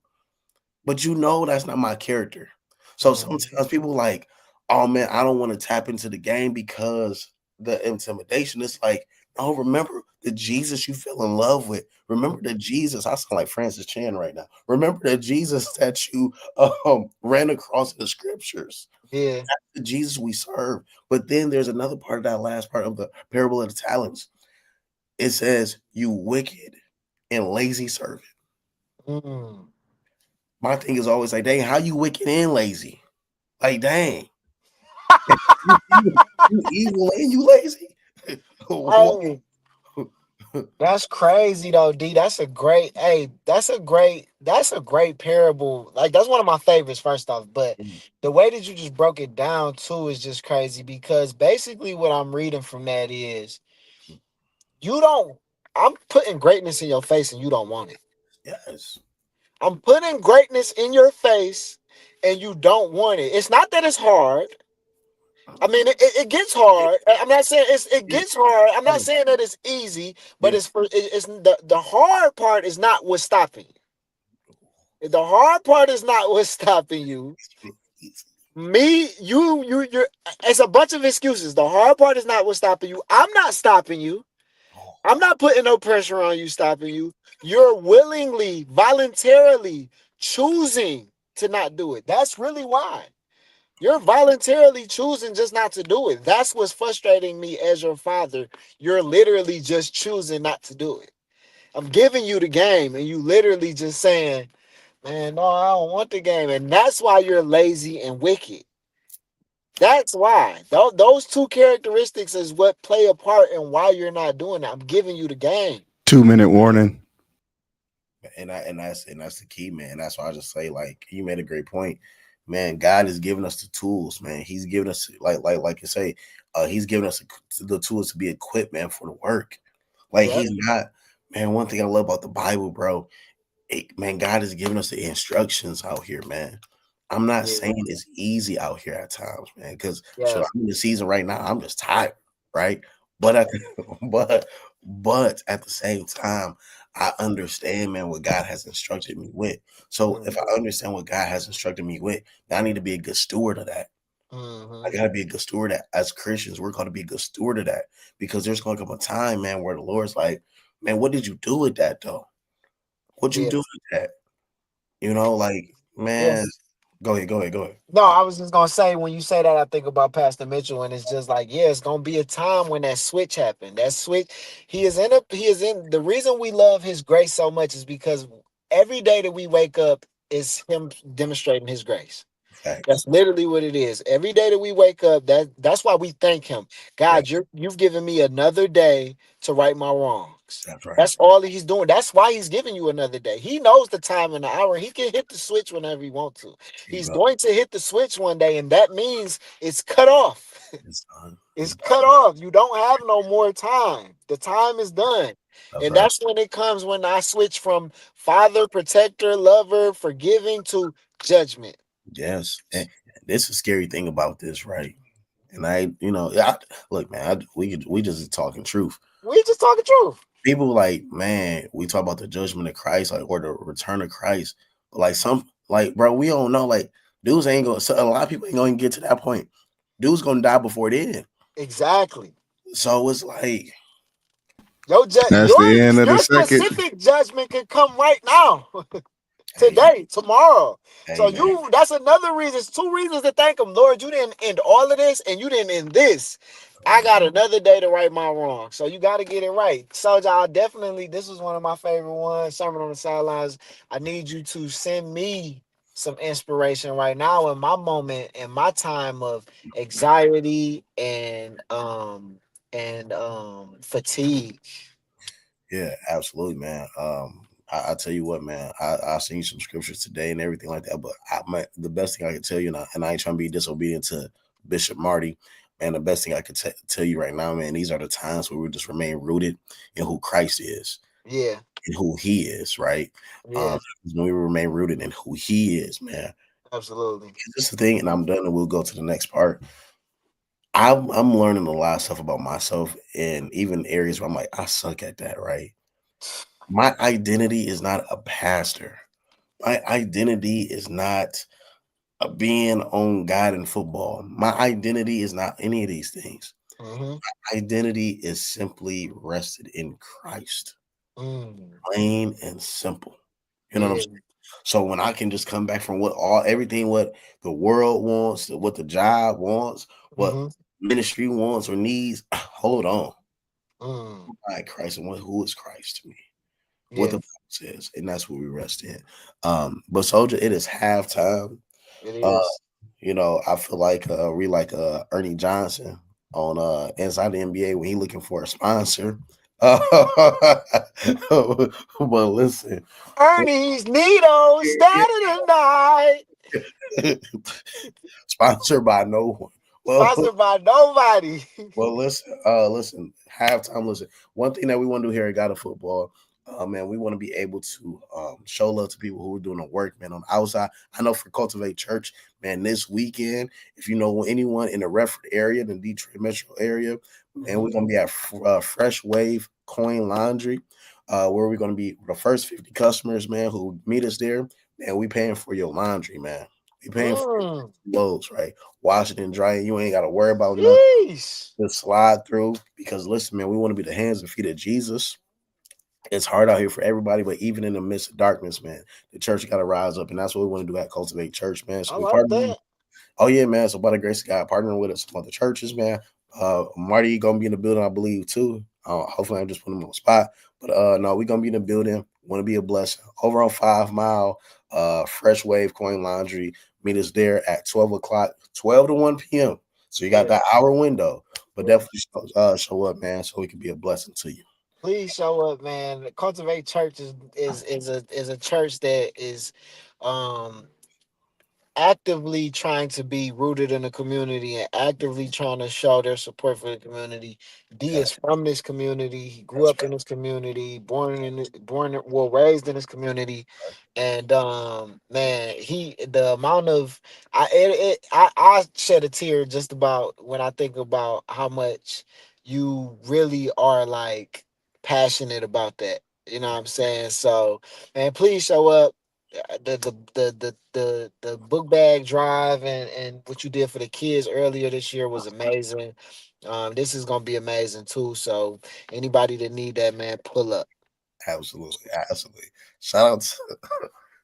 But that's not my character. So Mm-hmm. sometimes people like, oh man, I don't want to tap into the game because the intimidation. It's like, oh, remember the Jesus you fell in love with. Remember the Jesus. I sound like Francis Chan right now. Remember the Jesus that you ran across in the scriptures. Yeah. The Jesus we serve. But then there's another part of that last part of the parable of the talents. It says, you wicked and lazy servant. Mm. My thing is always like, dang, how you wicked and lazy? Like, dang, you evil and you lazy. What? Hey, that's crazy though, D. That's a great parable. Like that's one of my favorites, first off. But the way that you just broke it down too is just crazy because basically what I'm reading from that is you don't I'm putting greatness in your face and you don't want it. Yes. I'm putting greatness in your face and you don't want it. It's not that it's hard. I mean, it gets It, hard. I'm not saying it it, gets hard. I'm not yes. saying that it's easy, but Yeah. it's the hard part is not what's stopping you. The hard part is not what's stopping you. Me, you're. It's a bunch of excuses. The hard part is not what's stopping you. I'm not stopping you. Oh, I'm not putting no pressure on you, stopping you. You're willingly, voluntarily choosing to not do it. That's really why. You're voluntarily choosing just not to do it. That's what's frustrating me as your father. You're literally just choosing not to do it. I'm giving you the game, and you literally just saying, man, no, I don't want the game. And that's why you're lazy and wicked. That's why. Those two characteristics is what play a part in why you're not doing it. I'm giving you the game. 2 minute warning. and that's the key, man. That's why I just say, like, you made a great point, man. God is giving us the tools, man. He's giving us like you say, he's giving us the tools to be equipped, man, for the work. Like Yep. he's not, man. One thing I love about the Bible, bro, man, God is giving us the instructions out here, man. I'm not Yeah. saying it's easy out here at times, man, because Yeah. sure, I'm in the season right now. I'm just tired, right? But but but at the same time, I understand, man, what God has instructed me with. So if I Mm-hmm. understand what God has instructed me with, then I need to be a good steward of that. I Mm-hmm. gotta be a good steward of that. As Christians, we're gonna be a good steward of that because there's gonna come a time, man, where the Lord's like, man, what did you do with that though? What you Yeah. do with that? Like, man, Yes. go ahead. No, I was just gonna say when you say that, I think about Pastor Mitchell, and it's just like, yeah, it's gonna be a time when that switch happened. That switch, he is in. The reason we love his grace so much is because every day that we wake up is him demonstrating his grace. Facts. That's literally what it is. Every day that we wake up, that's why we thank him. Yeah, God, you've given me another day to right my wrongs. that's right. That's all he's doing. That's why he's giving you another day. He knows the time and the hour. He can hit the switch whenever he wants to. There you He's go. going to hit the switch one day, and that means it's cut off. It's done. It's It's cut done. off. You don't have no more time. The time is done. That's And right. that's when it comes when I switch from father, protector, lover, forgiving to judgment. Yes. And this is a scary thing about this, right? And look, man, we just talking truth. We just talking truth. People like, man, we talk about the judgment of Christ, like, or the return of Christ. But like bro, we don't know. Like, dudes ain't going. So a lot of people ain't going to get to that point. Dudes gonna die before then. Exactly. So it's like, That's the end of the Your second. specific judgment could come right now. Hey, today, tomorrow. So hey, man. that's another reason, two reasons to thank him. Lord, you didn't end all of this and you didn't end this. I got another day to right my wrong. So you got to get it right. So y'all definitely, this was one of my favorite ones, Sermon on the Sidelines. I need you to send me some inspiration right now in my moment, in my time of anxiety and fatigue. Yeah, absolutely, man. I tell you what, man. I seen you some scriptures today and everything like that. But the best thing I can tell you, and I ain't trying to be disobedient to Bishop Marty, man. The best thing I could tell you right now, man. These are the times where we just remain rooted in who Christ is Yeah, and who He is, right? yeah, When we remain rooted in who He is, man. absolutely. This is the thing, and I'm done, and we'll go to the next part. I'm learning a lot of stuff about myself, and even areas where I'm like, I suck at that, right? My identity is not a pastor. My identity is not a being on God and football. My identity is not any of these things. Mm-hmm. Identity is simply rested in Christ, Mm. plain and simple. You know what I'm Yeah. saying? So when I can just come back from what all everything what the world wants, what the job wants, what Mm-hmm. ministry wants or needs, hold on. Mm. By Christ and who is Christ to me? What Yeah, the Bible says, and that's what we rest in. But soldier, it is halftime. it Uh, is. I feel like we like Ernie Johnson on Inside the NBA when he looking for a sponsor. But listen, Ernie's Needles, Saturday night. sponsored by no one. Well, Sponsored by nobody. well, listen, halftime. Listen, one thing that we want to do here at God of Football, man, we want to be able to show love to people who are doing the work, man, on the outside. I know for Cultivate Church, man, this weekend, if you know anyone in the Redford area, the Detroit metro area, man, Mm-hmm. we're gonna be at Fresh Wave Coin Laundry, where we're gonna be the first 50 customers, man, who meet us there. Man, we paying for your laundry, man. We paying for Mm. loads, right? Wash it and dry it. You ain't got to worry about nothing. Sheesh. Just slide through because listen, man, we want to be the hands and feet of Jesus. It's hard out here for everybody, but even in the midst of darkness, man, the church got to rise up, and that's what we want to do at Cultivate Church, man. So I we like partner. that. Oh yeah, man. So by the grace of God, partnering with us, some other churches, man. Marty gonna be in the building, I believe, too. Hopefully, I'm just putting him on the spot. But no, we gonna be in the building. Want to be a blessing. Over on 5 Mile, Fresh Wave Coin Laundry. Meet us there at 12 o'clock, 12 to 1 p.m. So you got Yeah. that hour window, but Yeah. definitely show up, man, so we can be a blessing to you. Please show up, man. Cultivate Church is a church that is um actively trying to be rooted in the community and actively trying to show their support for the community. D is That's from this community. He grew that's up in this community, raised in this community, and man, the amount of I shed a tear just about when I think about how much you really are like passionate about that. You know what I'm saying? So, man, please show up. The book bag drive and what you did for the kids earlier this year was amazing. This is gonna be amazing too. So anybody that need that, man, pull up. absolutely, absolutely. Shout out to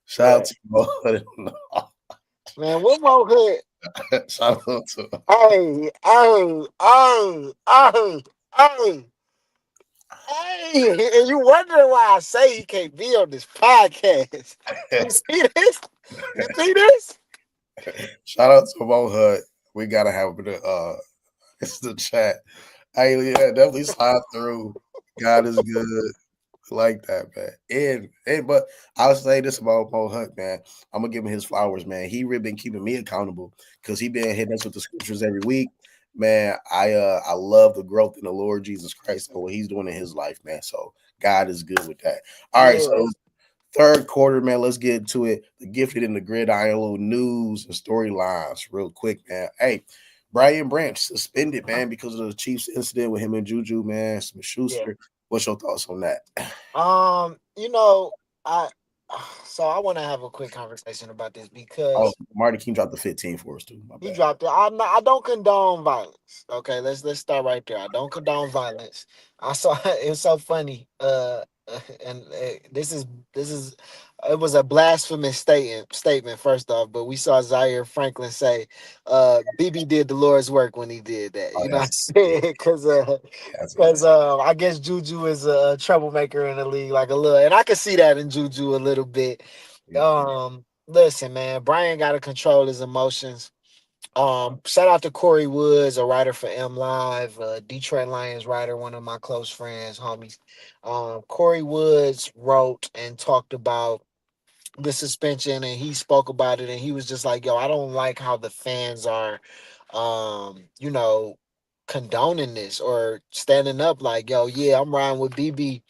shout out Yeah, to you. man. One more hit. Shout out to Hey, hey, hey, hey, hey, hey. And you wondering why I say he can't be on this podcast? You see this? You see this? shout out to Mo Hut. We gotta have the it's the chat. Hey, yeah, definitely slide through. God is good. Like that, man. And but I'll say this about Mo Hunt, man. I'm gonna give him his flowers, man. He really been keeping me accountable because he been hitting us with the scriptures every week. Man, I love the growth in the Lord Jesus Christ and what he's doing in his life, man. So God is good with that. All right, Yeah. so third quarter, man. Let's get into it. The gifted and the gridiron, little news and storylines, real quick, man. Hey, Brian Branch suspended, man, because of the Chiefs incident with him and Juju, man. Smith Yeah. Schuster. What's your thoughts on that? You know, I so I want to have a quick conversation about this Oh, because Marty King dropped the 15 for us too. My he bad. dropped it. I don't condone violence. Okay, let's start right there. I don't condone violence. I saw it's so funny. and this is it was a blasphemous statement first off, but we saw Zaire Franklin say BB did the Lord's work when he did that. Oh, You know what I'm that's yeah, saying? Because that's because insane. I guess Juju is a troublemaker in the league, like a little, and I can see that in Juju a little bit. Yeah, Listen, man, Brian got to control his emotions. Shout out to Corey Woods, a writer for M Live, Detroit Lions writer, one of my close friends, homies. Corey Woods wrote and talked about the suspension, and he spoke about it, and he was just like, "Yo, I don't like how the fans are, you know, condoning this or standing up like, yo, yeah, I'm riding with BB."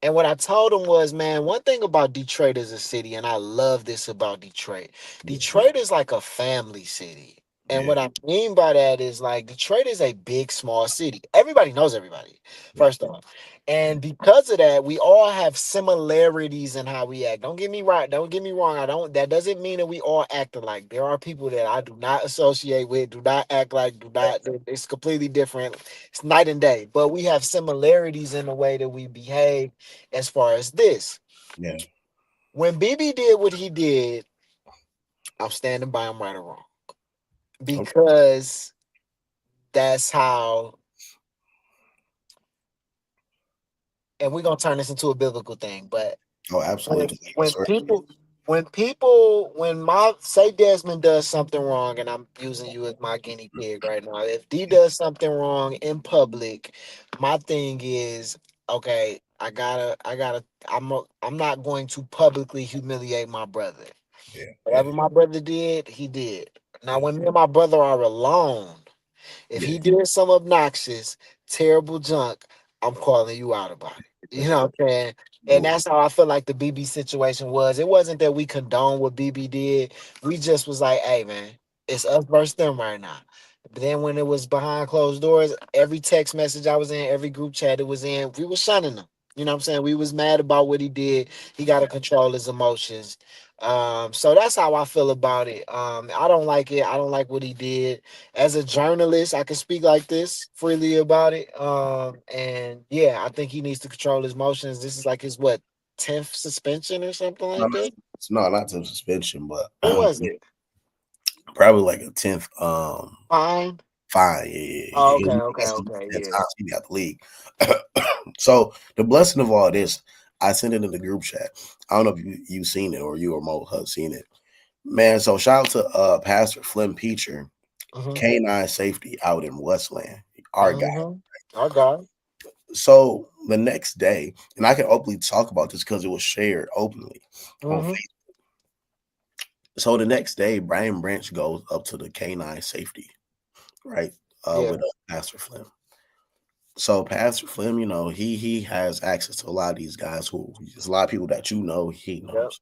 And what I told him was, man, one thing about Detroit as a city, and I love this about Detroit. yeah, Detroit is like a family city. And yeah, what I mean by that is like Detroit is a big, small city. Everybody knows everybody, yeah, first off. And because of that, we all have similarities in how we act. Don't get me right. Don't get me wrong. I don't that doesn't mean that we all act alike. There are people that I do not associate with, do not act like, do not, it's completely different. It's night and day. But we have similarities in the way that we behave as far as this. yeah. When BB did what he did, I'm standing by him right or wrong. Okay. Because that's how, and we're gonna turn this into a biblical thing, but Oh, when absolutely. when people when my say Desmond does something wrong, and I'm using you as my guinea pig right now. If D does something wrong in public, my thing is, okay, I'm not going to publicly humiliate my brother. Yeah, yeah, Whatever my brother did, he did. Now, yeah, when me and my brother are alone, if yeah, he did some obnoxious, terrible junk, I'm calling you out about it. for You know sure. what I'm saying? And Absolutely. that's how I feel like the BB situation was. It wasn't that we condoned what BB did. We just was like, hey man, it's us versus them right now. But then when it was behind closed doors, every text message I was in, every group chat it was in, we was shunning him. You know what I'm saying? We was mad about what he did. He got to control his emotions. So that's how I feel about it. I don't like it. I don't like what he did. As a journalist, I can speak like this freely about it. And yeah, I think he needs to control his motions. This is like his what 10th suspension or something No, like that. no, not to suspension, but What was it? probably like a 10th Fine. fine. Yeah, yeah, Oh, yeah. okay, He okay, messed up okay, 10 yeah. times. He got the league. So the blessing of all this, I sent it in the group chat. I don't know if you seen it or you or Mo have seen it. Man, so shout out to Pastor Flynn Peacher, Mm-hmm. K9 safety out in Westland, our guy. Mm-hmm. Our God. So the next day, and I can openly talk about this because it was shared openly on Mm-hmm. Facebook. So the next day, Brian Branch goes up to the K9 safety, right? Yeah. With Pastor Flynn. So Pastor Flynn, he has access to a lot of these guys who there's a lot of people that he Yep. knows.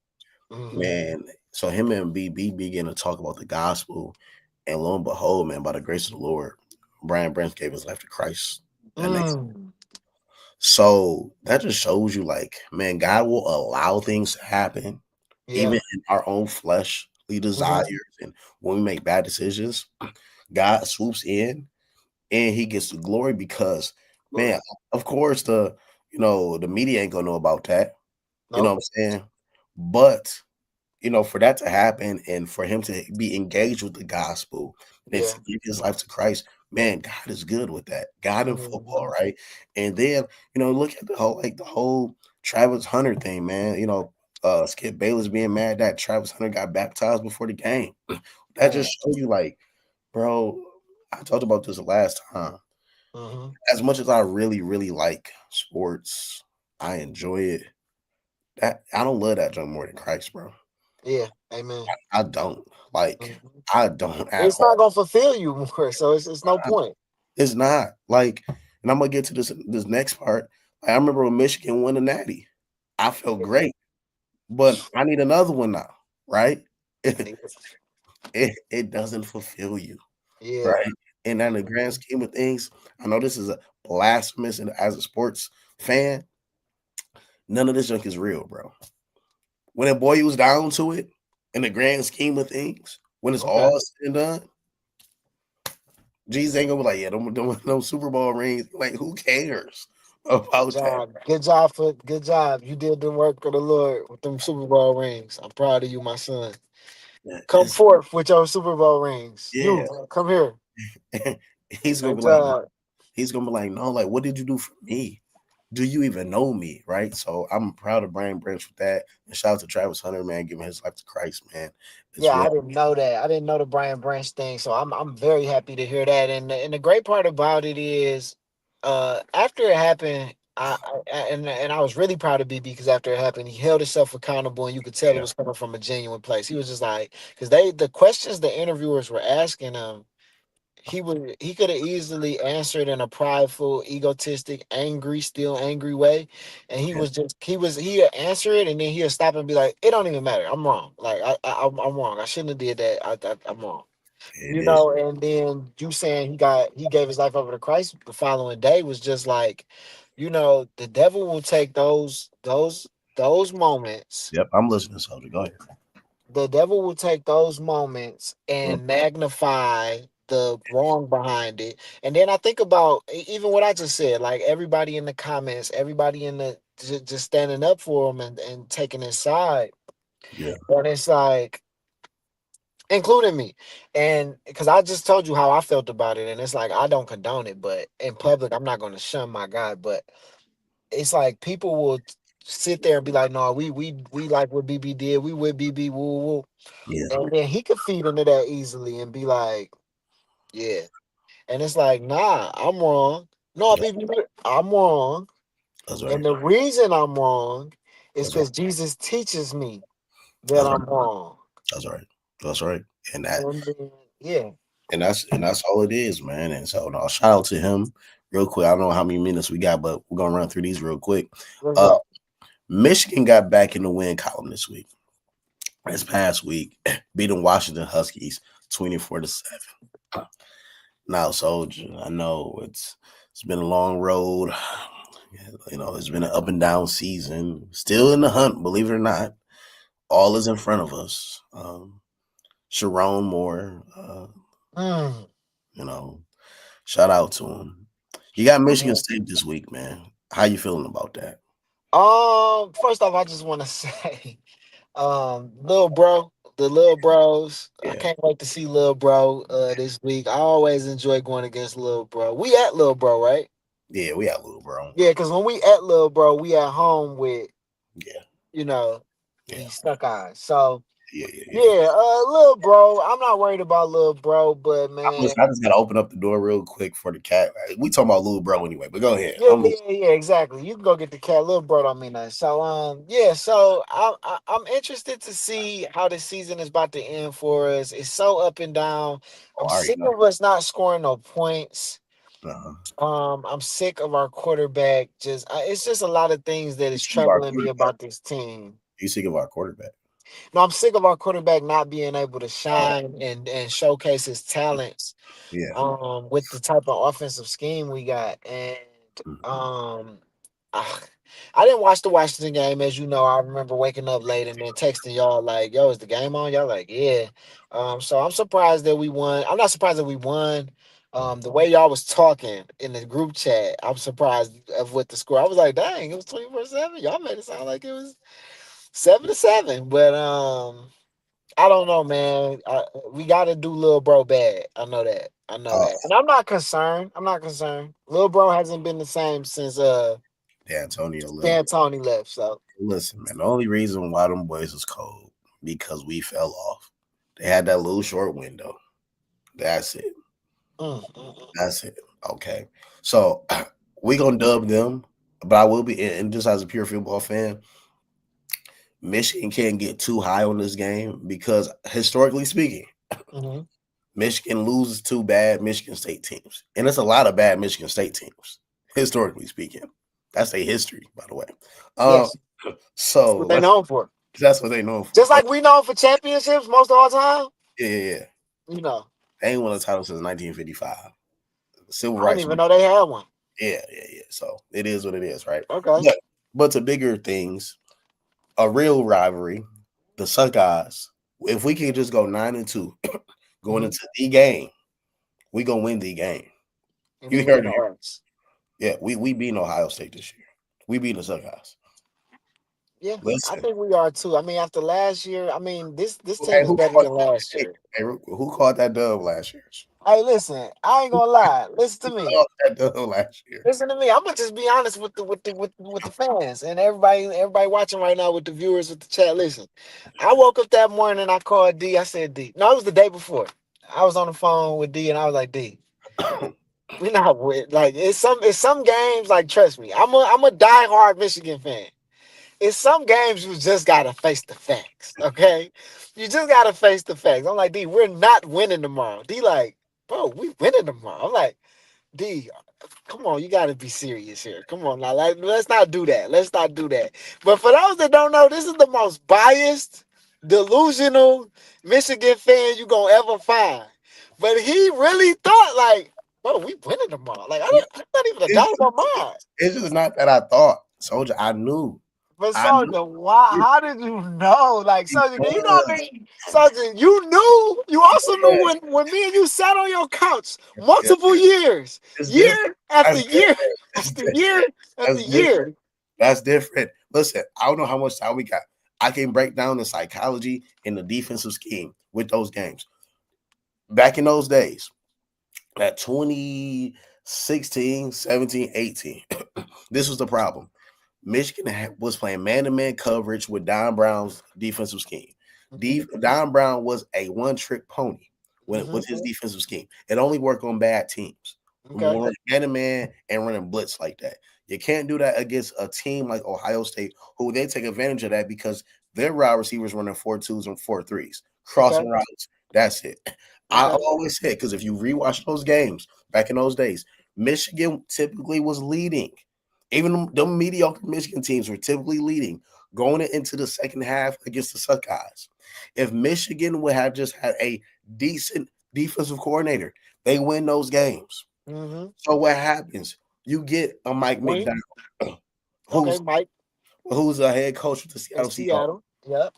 Mm-hmm. Man, so him and BB begin to talk about the gospel, and lo and behold, man, by the grace of the Lord, Brian Branch gave his life to Christ that next. Mm. So that just shows you, like, man, God will allow things to happen, Yeah. even in our own fleshly Mm-hmm. desires, and when we make bad decisions, God swoops in and He gets the glory because, man, Glory. of course the media ain't gonna know about that. You know what Nope. I'm saying? But for that to happen and for him to be engaged with the gospel and Yeah. to give his life to Christ, man, God is good with that. God and football, Mm-hmm. right? And then, look at the whole Travis Hunter thing, man. Skip Bayless being mad that Travis Hunter got baptized before the game. That Man. just shows you, like, bro, I talked about this last time. Mm-hmm. As much as I really, really like sports, I enjoy it. That I don't love that junk more than Christ, bro. Yeah. Amen. I don't. Like, Mhm. I don't at It's all. not gonna fulfill you more, so it's no point. It's not. Like, and I'm gonna get to this next part. Like, I remember when Michigan won the Natty. I felt great, but I need another one now, right? It doesn't fulfill you, Yeah. right? And in the grand Mhm. scheme of things, I know this is a blasphemous, and as a sports fan, none of this junk is real, bro. When a boy was down to it, in the grand scheme of things, when it's Okay. all said and done, Jesus ain't gonna be like, yeah, them Super Bowl rings. Like, who cares? Good about that. job. Good job for good job. You did the work of the Lord with them Super Bowl rings. I'm proud of you, my son. Yeah, Come forth with your Super Bowl rings. yeah. You come here. He's gonna Good be like, job. he's gonna be like, no, like, what did you do for me? Do you even know me? Right. So I'm proud of Brian Branch with that. And shout out to Travis Hunter, man, giving his life to Christ, man, as Yeah, well. I didn't know that. I didn't know the Brian Branch thing, so I'm very happy to hear that. And the great part about it is, after it happened, and I was really proud of BB because after it happened, he held himself accountable, and you could tell it Yeah. was coming from a genuine place. He was just like, because the questions the interviewers were asking him, he could have easily answered in a prideful, egotistic, angry, still angry way, and Yeah. he'd answer it, and then he'd stop and be like, "It don't even matter. I'm wrong. Like I'm wrong. I shouldn't have did that. I'm wrong." It You is. know. And then you saying he gave his life over to Christ the following day was just like, the devil will take those moments. Yep. I'm listening, Soldier. Go ahead. The devil will take those moments Mm, and magnify the wrong behind it. And then I think about even what I just said, like everybody in the comments, everybody in the just standing up for him and taking his side. yeah. And it's like, including me. And because I just told you how I felt about it. And it's like, I don't condone it, but in public, I'm not going to shun my God. But it's like people will sit there and be like, no, we like what BB did. We with BB, woo, woo. Yeah. And then he could feed into that easily and be like, yeah. And it's like, nah, I'm wrong. No, Yeah. baby, I'm wrong. That's And right. the reason I'm wrong is That's right. because Jesus teaches me that That's right. I'm wrong. That's right. That's right. And that And then, yeah. and that's all it is, man. And so no, shout out to him real quick. I don't know how many minutes we got, but we're gonna run through these real quick. Let's Uh go. Michigan got back in the win column this week. This past week, beating Washington Huskies 24-7. Now, Soldier, I know it's been a long road. It's been an up and down season. Still in the hunt, believe it or not. All is in front of us. Sharon Moore, Mm. you know, shout out to him. You got Michigan State this week, man. How you feeling about that? First off, I just want to say, little bro, the little bros. I Yeah, can't wait to see little bro this week. I always enjoy going against little bro. We at little bro, right? yeah, we got little bro. Yeah, because when we at little bro, we at home with Yeah, you know yeah, these stuck eyes. So yeah, yeah, yeah, yeah. little bro. I'm not worried about little bro, but man, I just gotta open up the door real quick for the cat. We talking about little bro anyway, but go ahead. yeah, I'm yeah, listening. yeah, exactly. You can go get the cat. Little bro don't mean nothing. So yeah. So I'm interested to see how the season is about to end for us. It's so up and down. Oh, I'm I already sick know. of us not scoring no points. Uh-huh. I'm sick of our quarterback. It's just a lot of things that You is sick of our troubling me quarterback? about this team. You sick of our quarterback? No, I'm sick of our quarterback not being able to Oh, shine and showcase his talents yeah. with the type of offensive scheme we got. And Mm. um ah, I didn't watch the Washington game, as you know. I remember waking up late and then texting y'all like, yo, is the game on? Y'all like, yeah. So I'm surprised that we won. I'm not surprised that we won. The way y'all was talking in the group chat, I'm surprised of what the score. I was like, dang, it was 24-7. Y'all made it sound like it was 7-7. But I don't know, man. We got to do Lil Bro bad. I know that. I know Oh, that. And I'm not concerned. I'm not concerned. Lil Bro hasn't been the same since D'Antonio left. Dan Tony left. So Listen, man, the only reason why them boys was cold because we fell off. They had that little short window. That's it. mm. That's it. Okay. So we gonna dub them, but I will be and just as a pure football fan, Michigan can't get too high on this game because historically speaking, Mhm. Michigan loses to bad Michigan State teams. And it's a lot of bad Michigan State teams, historically speaking. That's their history, by the way. Um, Yes, that's so what they known for. that's what they known for. Just like we known for championships most of our time. Yeah, yeah, yeah. You know, They ain't won a title since 1955. Civil I didn't rights even movement. know they had one. Yeah, yeah, yeah. So it is what it is, right? Okay. But to bigger things, a real rivalry, the Suckeyes. If we can just go 9-2 going Hmm. into the game, we gonna win the game. And You then get heard the it. arts. Yeah, we beat Ohio State this year. We beat the Suckeyes. Yeah, I Listen, think we are too. I mean, after last year, I mean this hey, team is better than last year. who called that dub last year? Hey, listen, I ain't gonna lie. Listen Who to me. called that dub last year? Listen to me. I'm gonna just be honest with the fans and everybody watching right now with the viewers with the chat. Listen, I woke up that morning and I called D. I said D. No, it was the day before. I was on the phone with D and I was like D. We not with like it's some games like trust me. I'm a diehard Michigan fan. In some games you just gotta face the facts. Okay, you just gotta face the facts. I'm like D. We're not winning tomorrow. D like bro, we winning tomorrow. I'm like D, come on, you got to be serious here. Come on now, like, let's not do that. Let's not do that. But for those that don't know, this is the most biased, delusional Michigan fan you gonna ever find. But he really thought like, bro, we winning tomorrow. Like, I'm not even a It's doubt in my just, mind. it's just not that I thought, Soldier. I knew. But I knew Soldier, why? How did you know? Like Soldier, you know what I because mean? Soldier, you knew. You also knew yeah, when me and you sat on your couch yeah, multiple years, it's different. year after That's year different. It's after different. year after That's different. year. That's different. Listen, I don't know how much time we got. I can break down the psychology and the defensive scheme with those games. Back in those days, at 2016, 17, 18, this was the problem. Michigan was playing man-to-man coverage with Don Brown's defensive scheme. Mm-hmm, Don Brown was a one-trick pony mm-hmm, with his defensive scheme. It only worked on bad teams. okay, Running man-to-man and running blitz like that. You can't do that against a team like Ohio State, who they take advantage of that because their wide receivers running 4.2s and 4.3s, okay, crossing routes. That's it. I okay. always said, because if you rewatch those games back in those days, Michigan typically was leading. Even them mediocre Michigan teams were typically leading going into the second half against the Suckeyes. If Michigan would have just had a decent defensive coordinator, they win those games. Mm-hmm. So what happens? You get a Mike Wink. McDowell, Okay, who's Mike who's a head coach with the in Seattle Seahawks. Seattle. Yep.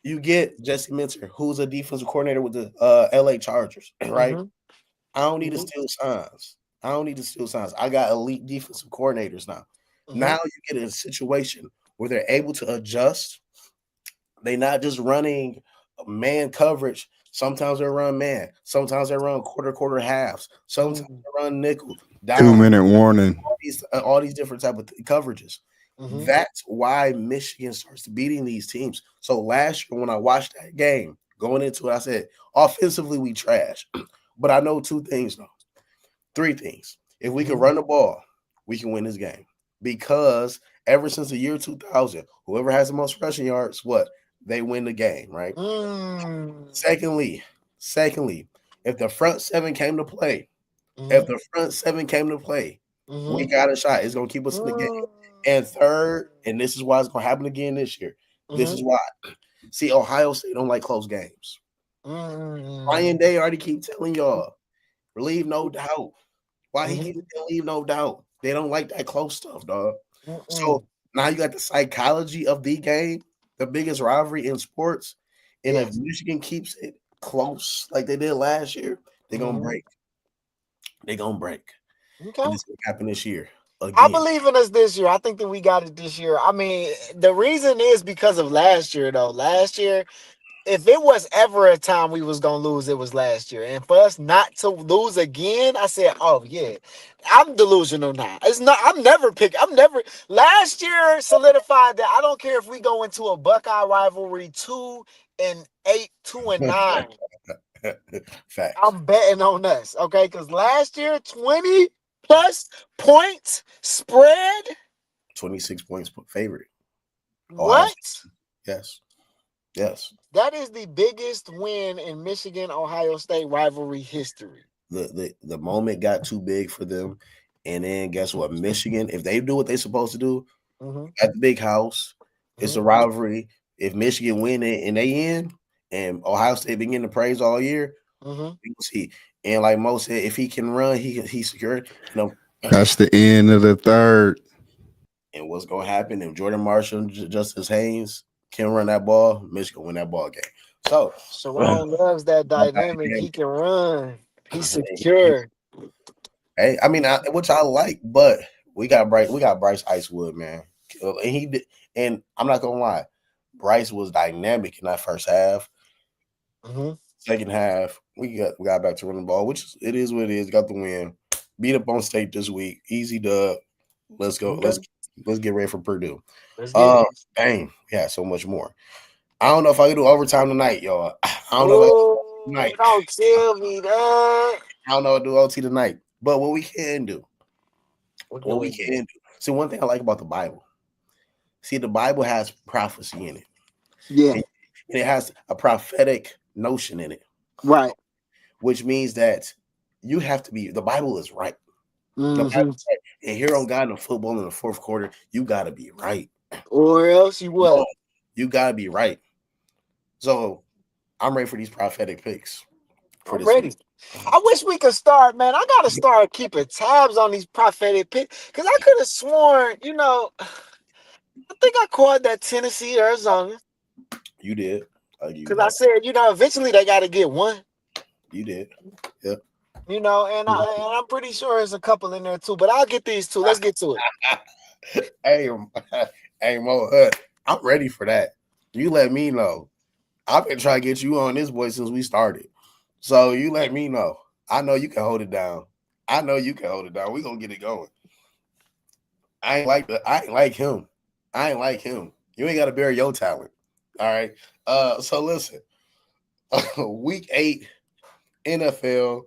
You get Jesse Minter, who's a defensive coordinator with the LA Chargers, right? Mm-hmm. I don't need to Mm-hmm. steal signs. I don't need to steal signs. I got elite defensive coordinators now. Mm-hmm. Now you get in a situation where they're able to adjust. They're not just running man coverage. Sometimes they run man. Sometimes they run quarter halves. Sometimes Mm-hmm. they run nickel, Two dime, minute warning. all these different type of coverages. Mm-hmm. That's why Michigan starts beating these teams. So last year when I watched that game, going into it, I said, offensively we trash. But I know two things though. Three things. If we can Mm-hmm. run the ball, we can win this game. Because ever since the year 2000, whoever has the most rushing yards, what? They win the game, right? Mm-hmm. Secondly, secondly, if the front seven came to play, if Mm-hmm. the front seven came to play, we Mm-hmm. got a shot. It's gonna keep us in the game. And third, and this is why it's gonna happen again this year. This Mm-hmm. is why. See, Ohio State don't like close games. Mm-hmm. Ryan Day already keep telling y'all, leave no doubt. Why he keep Mm-hmm. saying leave no doubt? They don't like that close stuff, dog. Mm-mm. So now you got the psychology of the game, the biggest rivalry in sports. And if Yes. Michigan keeps it close like they did last year, they're gonna Mm-hmm. break. They're gonna break. And Okay. it's gonna happen this year I again. believe in us this year. I think that we got it this year. I mean, the reason is because of last year, though. Last year, if it was ever a time we was gonna lose, it was last year. And for us not to lose again, I said, "Oh yeah, I'm delusional now." It's not. I'm never pick. I'm never. Last year solidified that I don't care if we go into a Buckeye rivalry 2-8, 2-9. Facts. I'm betting on us, okay? Because last year, 20 plus points spread. 26 points favorite. Ohio State. What? Yes. Yes. That is the biggest win in Michigan Ohio State rivalry history. The moment got too big for them. And then guess what? Michigan, if they do what they're supposed to do Mm-hmm, at the big house, it's mm-hmm, a rivalry. If Michigan win it and they in, and Ohio State been getting the praise all year, mm-hmm. we will see. And like Mo said, if he can run, he's secure. That's the end of the third. And what's gonna happen if Jordan Marshall, Justice Haynes can run that ball, Michigan win that ball game. So Sharon loves that dynamic. He can run. He's secure. hey, I mean, which I like, but we got Bryce Icewood, man. And he did, and I'm not gonna lie, Bryce was dynamic in that first half. Mm-hmm. Second half, we got back to running the ball, which it is what it is. Got the win. Beat up on State this week. Easy dub. Let's go. Okay. Let's get ready for Purdue. Let's get Uh, it. dang, yeah, so much more. I don't know if I can do overtime tonight, y'all. I don't know if I can do Oh, tonight. don't kill me, dog. I don't know if I do OT tonight. But what we can do, What can what we we do? can do. See, one thing I like about the Bible. See, the Bible has prophecy in it, Yeah. and it has a prophetic notion in it, Right. which means that you have to be. The Bible is right. The Mm-hmm. Bible's right. And here on God and Football in the fourth quarter, you gotta be right. Or else you No, what? you gotta be right. So I'm ready for these prophetic picks for I'm this ready. week. I wish we could start, man. I gotta start keeping tabs on these prophetic picks because I could have sworn, I think I called that Tennessee, Arizona You did. I'll give you because I that. said, eventually they got to get one, You did. Yep. and I'm pretty sure there's a couple in there too. But I'll get these two. Let's get to it. Hey, hey, Mo Hut, I'm ready for that. You let me know. I've been trying to get you on this boy since we started. So you let me know. I know you can hold it down. I know you can hold it down. We gonna get it going. I ain't like him. I ain't like him. You ain't gotta bury your talent. All right. So listen. Week 8 NFL,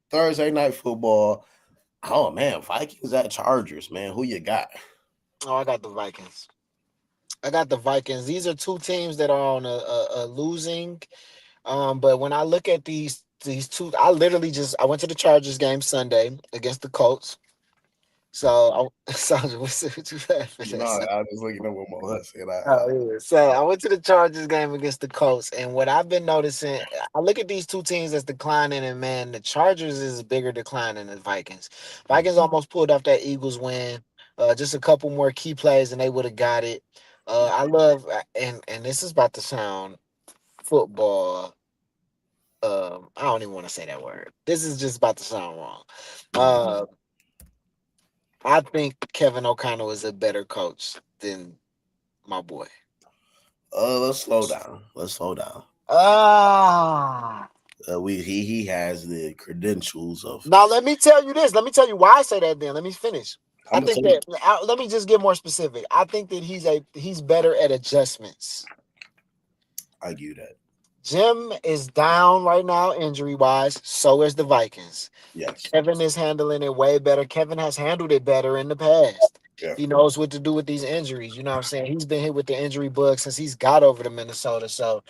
Thursday night football. Oh man, Vikings at Chargers, man. Who you got? Oh, I got the Vikings. I got the Vikings. These are two teams that are on a losing. But when I look at these two, I went to the Chargers game Sunday against the Colts. So Sandra, what you had for No, this? I was looking at what my husband said. Oh, yeah. So I went to the Chargers game against the Colts, and what I've been noticing, I look at these two teams as declining, and man, the Chargers is a bigger decline than the Vikings. Vikings almost pulled off that Eagles win. Just a couple more key plays, and they would have got it. I love, and this is about to sound football. I don't even want to say that word. This is just about to sound wrong. Uh, I think Kevin O'Connell is a better coach than my boy. Let's slow down. Let's slow down. Ah. He has the credentials of. Now let me tell you this. Let me tell you why I say that. Then let me finish. I I'm gonna think tell you. that. Let me just get more specific. I think that he's better at adjustments. I give you that. Jim is down right now, injury wise. So is the Vikings. Yes. Kevin is handling it way better. Kevin has handled it better in the past. Yeah. He knows what to do with these injuries. You know what I'm saying? He's been hit with the injury bug since he's got over to Minnesota. So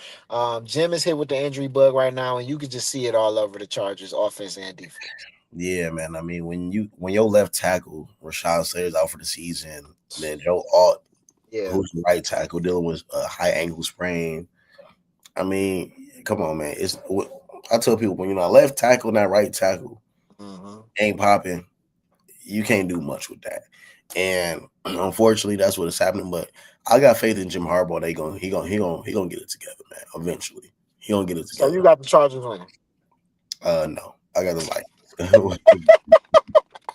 Jim is hit with the injury bug right now, and you can just see it all over the Chargers offense and defense. Yeah, man. I mean, when your left tackle Rashawn Slayer's out for the season, then Joe Alt, Yeah. who's the right tackle, dealing with a high ankle sprain. I mean, come on, man. I tell people when you're not left tackle and that right tackle Hmm. ain't popping, you can't do much with that. And unfortunately, that's what is happening. But I got faith in Jim Harbaugh. He gonna get it together, man. Eventually, he gonna get it So together. you got the Chargers winning. No, I got the Vikings.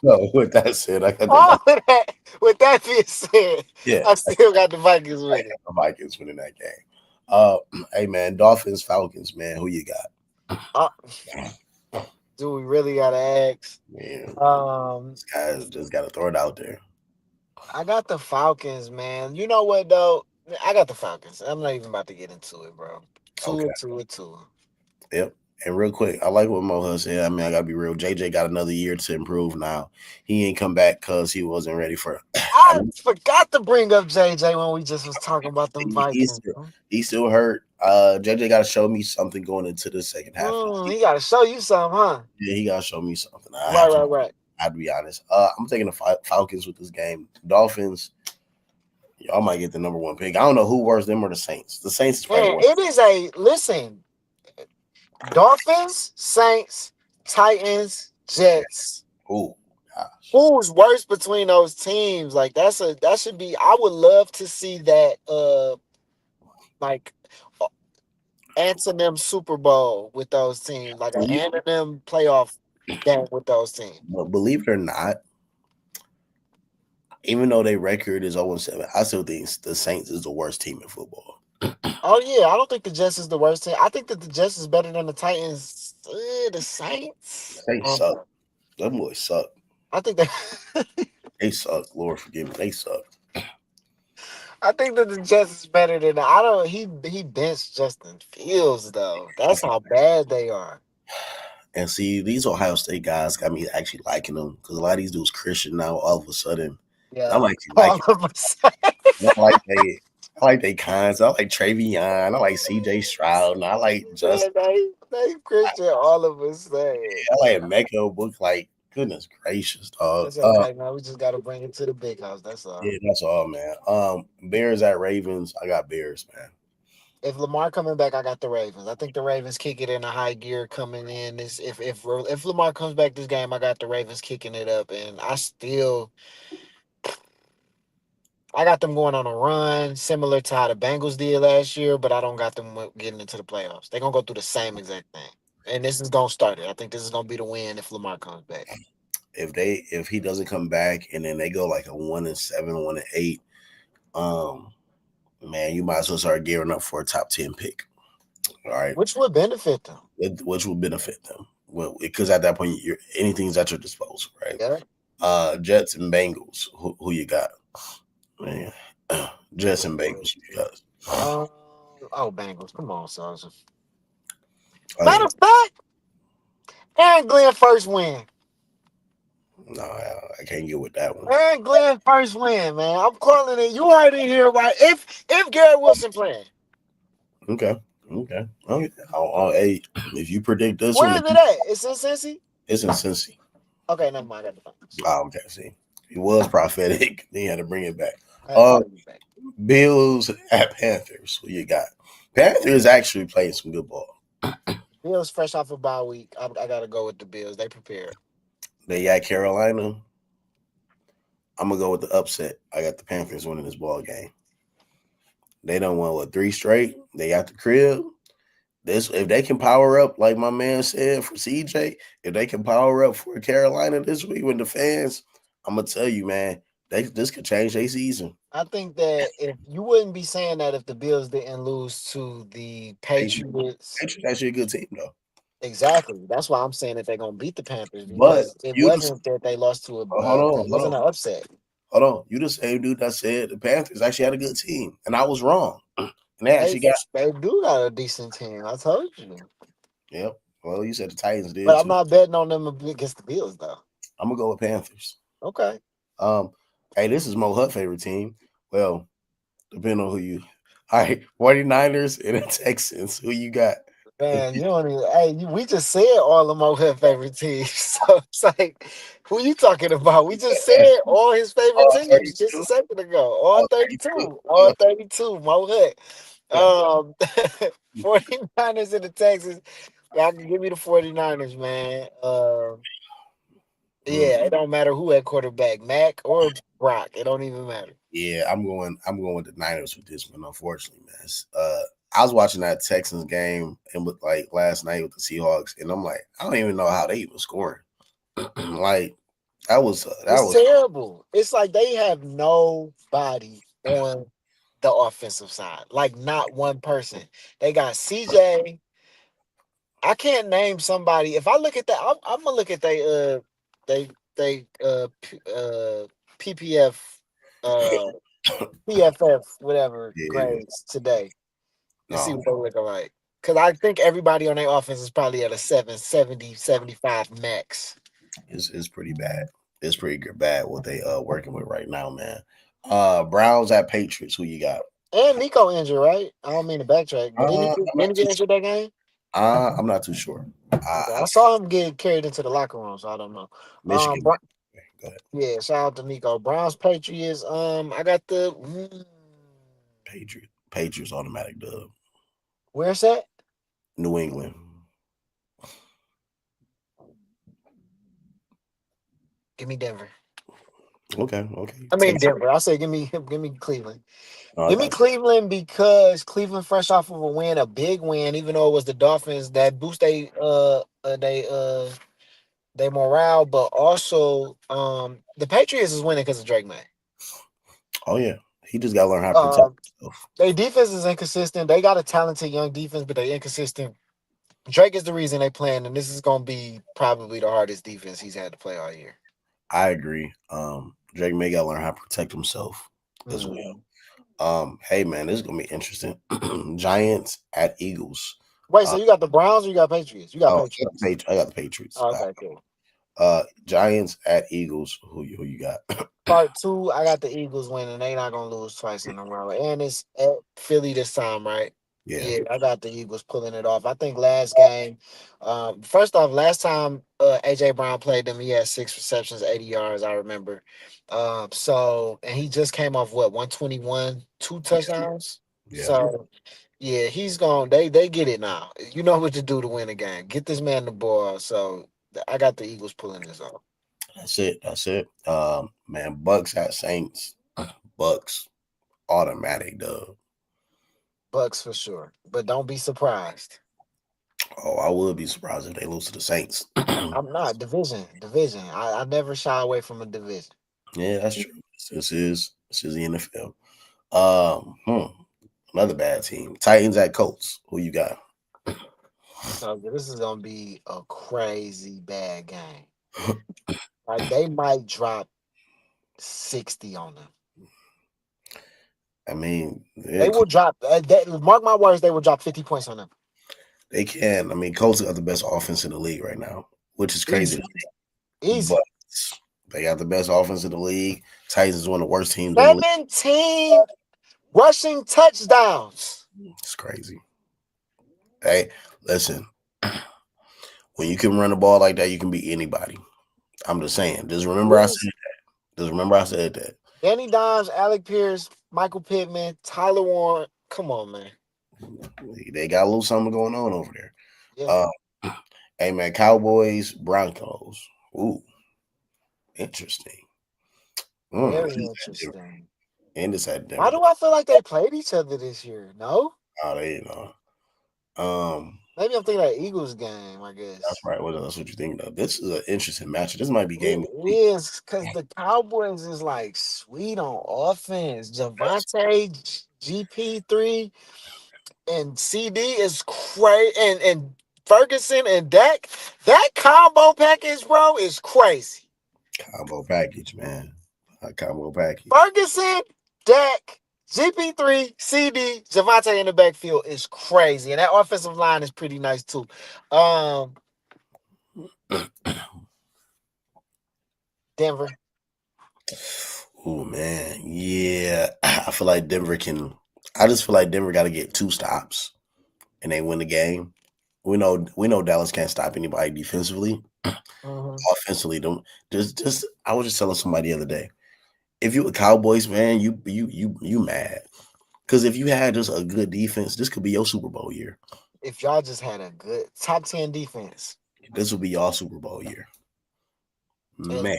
No, with that said, I got the All of that. With that being said, yeah, I still got the Vikings I winning. got the Vikings winning that game. Uh, hey man, Dolphins, Falcons, man, who you got? Uh, do we really gotta ask? Man, Um, this guys just got to throw it out there. I got the Falcons, man. You know what though? I got the Falcons. I'm not even about to get into it, bro. Two Okay, or two or two. yep. And real quick, I like what Moha said. I mean, I gotta be real. JJ got another year to improve now. He ain't come back because he wasn't ready for. I I mean, forgot to bring up JJ when we just was talking about them he's Vikings. still, he's still hurt. JJ got to show me something going into the second half of the He season. got to show you something, huh? Yeah, he got to show me something. Right, right, right. I have to be honest. I'm taking the Falcons with this game. Dolphins, y'all might get the number one pick. I don't know who worse, them or the Saints. The Saints is probably Man, worse. it is a listen. Dolphins, Saints, Titans, Jets. Oh gosh. Who's worse between those teams? Like that should be. I would love to see that. Like uh, antonym Super Bowl with those teams, like an You, antonym playoff game with those teams. but believe it or not, Even though their record is 0-7, I still think the Saints is the worst team in football. Oh yeah, I don't think the Jets is the worst team. I think that the Jets is better than the Titans. The Saints. They suck. Them boys suck. I think that They suck. Lord forgive me. They suck. I think that the Jets is better than I don't. He benched Justin Fields though. That's how bad they are. And see, these Ohio State guys got me actually liking them because a lot of these dudes Christian now. All of a sudden, Yeah, I'm actually all liking. of a sudden. I like they. I like they kinds. I like Travion. I like C.J. Stroud. And I like Man, Justin. they Christian all of a sudden. I like Mecca book. Like goodness gracious, dog. That's okay, man. We just got to bring it to the big house. That's all. Yeah, that's all, man. Bears at Ravens. I got Bears, man. If Lamar coming back, I got the Ravens. I think the Ravens kick it in a high gear coming in. This if Lamar comes back this game, I got the Ravens kicking it up, and I got them going on a run similar to how the Bengals did last year, but I don't got them getting into the playoffs. They're gonna go through the same exact thing, and this is gonna start it. I think this is gonna be the win if Lamar comes back. If he doesn't come back and then they go like a 1-7, 1-8, um, man, you might as well start gearing up for a top 10 pick. All right, Which would benefit them. which will benefit them. Well, because at that point, anything's at your disposal, right? Yeah. Jets and Bengals. Who you got? Man, Jets and Bengals. You got. Um, oh, Bengals. Come on, Sergeant. Oh Matter yeah, of fact, Aaron Glenn first win. no, I can't get with that one. Aaron Glenn first win, man. I'm calling it. You heard it here, right? If Garrett Wilson playing, Okay, okay. Hey, if you predict this where one, is it at? It's in Cincy. it's in Cincy. Okay, never mind. I got the Bengals. Oh, okay. See, he was prophetic. Then he had to bring it back. I had to bring it back. Bills at Panthers. Who you got? Panthers actually playing some good ball. Bills fresh off a bye week. I gotta go with the Bills. They prepared. They got Carolina. I'm gonna go with the upset. I got the Panthers winning this ball game. They don't won what 3 straight. They got the crib. This if they can power up, like my man said for CJ, if they can power up for Carolina this week with the fans, I'm gonna tell you, man, this could change their season. I think that if you wouldn't be saying that if the Bills didn't lose to the Patriots. Patriots actually a good team though. Exactly. That's why I'm saying that they're gonna beat the Panthers But because it you wasn't that they lost to a hold on, it hold wasn't on. an upset. Hold on. You the same dude that said the Panthers actually had a good team. And I was wrong. And they They actually got they do got a decent team. I told you. yep. Well, you said the Titans did But I'm too. not betting on them against the Bills though. I'm gonna go with Panthers. Okay. Um, hey, this is Mo Hutt favorite team. Well, depending on who you all right, 49ers and the Texans. Who you got? Man, you don't even. Hey, we just said all of Mohawk favorite teams, so it's like, who you talking about? We just said all his favorite All teams just a 32. second ago. All All 32. 32, all 32. Mohawk. Yeah. Um, 49ers in the Texans. Y'all can give me the 49ers, man. Mm, Yeah, it don't matter who at quarterback, Mac or Brock. It don't even matter. yeah, I'm going with the Niners with this one, unfortunately, man. I was watching that Texans game and with like last night with the Seahawks, and I'm like, I don't even know how they even scoring. Like that It's was terrible. It's like they have nobody on the offensive side. Like not one person. They got CJ. I can't name somebody. If I look at that, I'm gonna look at they they PPF uh PFF whatever yeah, grades today and see no, what they look like. Cause I think everybody on their offense is probably at a 75 max. it's pretty bad. It's pretty good, bad what they working with right now, man. Browns at Patriots. Who you got? And Nico injured, right? I don't mean to backtrack, but I'm didn't not he too get injured that game? I'm not too sure. Okay, I saw him get carried into the locker room, so I don't know. Michigan. Bro- Go ahead. yeah, shout out to Nico. Browns Patriots. I got the Patriots automatic dub. where's that? New England. Give me Denver. Okay. I mean Texas. Denver. I say give me Cleveland. Oh, I Give me thought Cleveland because Cleveland fresh off of a win, a big win, even though it was the Dolphins that boost they morale, but also the Patriots is winning because of Drake May. Oh yeah, he just got to learn how to protect Um, himself. their defense is inconsistent. They got a talented young defense, but they inconsistent. Drake is the reason they playing, and this is gonna be probably the hardest defense he's had to play all year. I agree. Drake may got to learn how to protect himself as well. Mhm. Hey man, this is gonna be interesting. Giants at Eagles. Wait, Uh, so you got the Browns or you got Patriots? You got oh, Patriots. I got the Patriots. Oh, okay, cool. Giants at Eagles. Who you got? Part two, I got the Eagles winning. They not gonna lose twice in a row, and it's at Philly this time, right? Yeah, Yeah, I got the Eagles pulling it off. I think last game, first off, last time AJ Brown played them, he had 6 receptions, 80 yards. I remember. So and he just came off what 121, two touchdowns. yeah. So yeah, he's gone. They get it now. You know what to do to win a game. Get this man the ball. So I got the Eagles pulling this off. That's it. That's it. Man, Bucks at Saints. Bucks automatic dub. Bucks for sure, but don't be surprised. Oh, I would be surprised if they lose to the Saints. I'm not division. I never shy away from a division. Yeah, that's true. This is the NFL. Another bad team. Titans at Colts. Who you got? So this is gonna be a crazy bad game. Like they might drop 60 on them. I mean, They will drop. Mark my words. They will drop 50 points on them. they can. I mean, Colts got the best offense in the league right now, which is crazy. Easy, easy. But they got the best offense in the league. Titans is one of the worst teams in the league. 17 rushing touchdowns. It's crazy. Hey, listen, when you can run the ball like that, you can beat anybody. I'm just saying. Just remember I said Yes. that. Just remember I said that. Danny Dimes, Alec Pierce, Michael Pittman, Tyler Warren. Come on, man. They got a little something going on over there. Yeah, Uh, hey man, Cowboys, Broncos. Ooh, interesting. very And it's at Denver. interesting. And it's at Why Denver. do I feel like they played each other this year? No, Oh, they Um, maybe I'm thinking that Eagles game. I that's guess right. That's what you think of. This is an interesting match. This might be game of it the week. is because the Cowboys is like sweet on offense. Yes. Javante, GP3, and CD is crazy, and Ferguson and Dak. That combo package, bro, is crazy. Combo package, man. A combo package. Ferguson, Dak, GP3, CD, Javante in the backfield is crazy, and that offensive line is pretty nice too. Um, Denver. Oh man, yeah. I feel like Denver can. I just feel like Denver got to get 2 stops and they win the game. We know Dallas can't stop anybody defensively. Mhm. Offensively, don't just. I was just telling somebody the other day. If you a Cowboys fan, you mad because if you had just a good defense, this could be your Super Bowl year. If y'all just had a good top 10 defense, This will be y'all Super Bowl year, and man.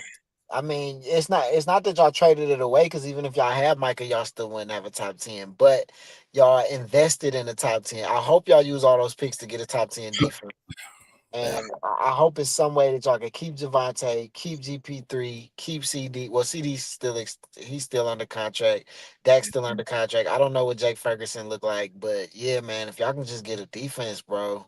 I mean, it's not that y'all traded it away because even if y'all had Micah, y'all still wouldn't have a top 10. But y'all invested in the top 10. I hope y'all use all those picks to get a top 10 defense. Yeah, And I hope it's some way that y'all can keep Javante, keep GP3, keep CD. Well, CD's still he's still under contract. Dak's still under contract. I don't know what Jake Ferguson look like, but yeah, man, if y'all can just get a defense, bro.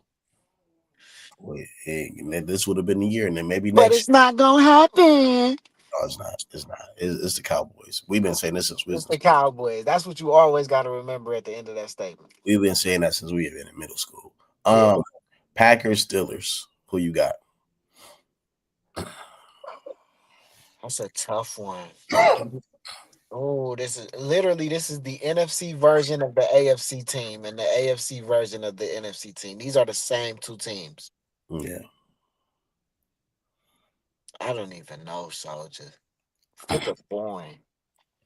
this would have been the year, and then maybe But next. it's not gonna happen. No, it's not. It's not. It's the Cowboys. We've been saying this since It's the Cowboys. That's what you always got to remember at the end of that statement. we've been saying that since we have been in middle school. Yeah, Packers Steelers. Who you got? that's a tough one. Oh, this is the NFC version of the AFC team and the AFC version of the NFC team. These are the same two teams. Yeah, I don't even know, Soldier. Flip a coin.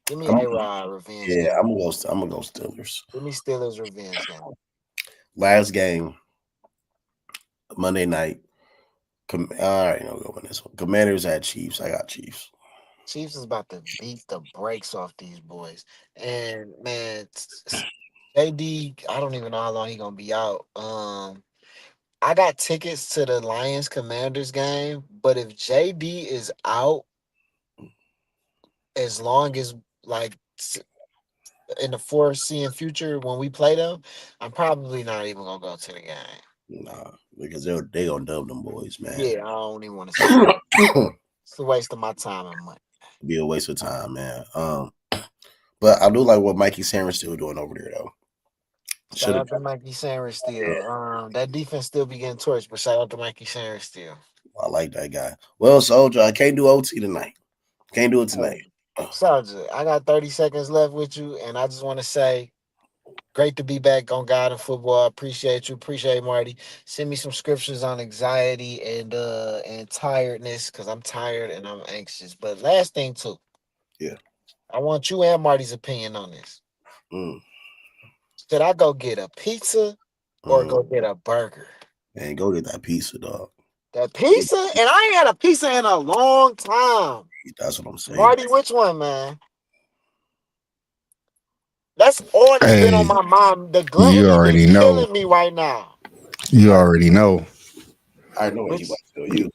Give me I'm, A Rod revenge yeah. game. I'm gonna go Steelers. Give me Steelers revenge game. Last game Monday night. All right, I'll go with this one. Commanders at Chiefs. I got Chiefs. Chiefs is about to beat the brakes off these boys. And man, JD, I don't even know how long he gonna be out. I got tickets to the Lions Commanders game, but if JD is out as long as like in the foreseeing future when we play them, I'm probably not even gonna go to the game. Nah, because they gonna dub them boys, man. Yeah, I don't even want to see it. It's a waste of my time and money. Be a waste of time, man. But I do like what Mikey Sanders still doing over there, though. Shout Should have. out to Mikey Sanders still. That defense still be getting torched, but shout out to Mikey Sanders still. I like that guy. Well, Soldier, I can't do OT tonight. Can't do it tonight. Hey, Sergeant, I got 30 seconds left with you, and I just want to say, great to be back on God and Football. I appreciate you. Appreciate Marty. Send me some scriptures on anxiety and tiredness, because I'm tired and I'm anxious. But last thing too, Yeah. I want you and Marty's opinion on this. Mm, Should I go get a pizza or mm. go get a burger? Man, go get that pizza, dog. That pizza? And I ain't had a pizza in a long time. That's what I'm saying. Marty, which one, man? That's all that's been on Hey, my mind. The you gluttony been already know. killing me right now. You already know. I know what he Which about to tell you.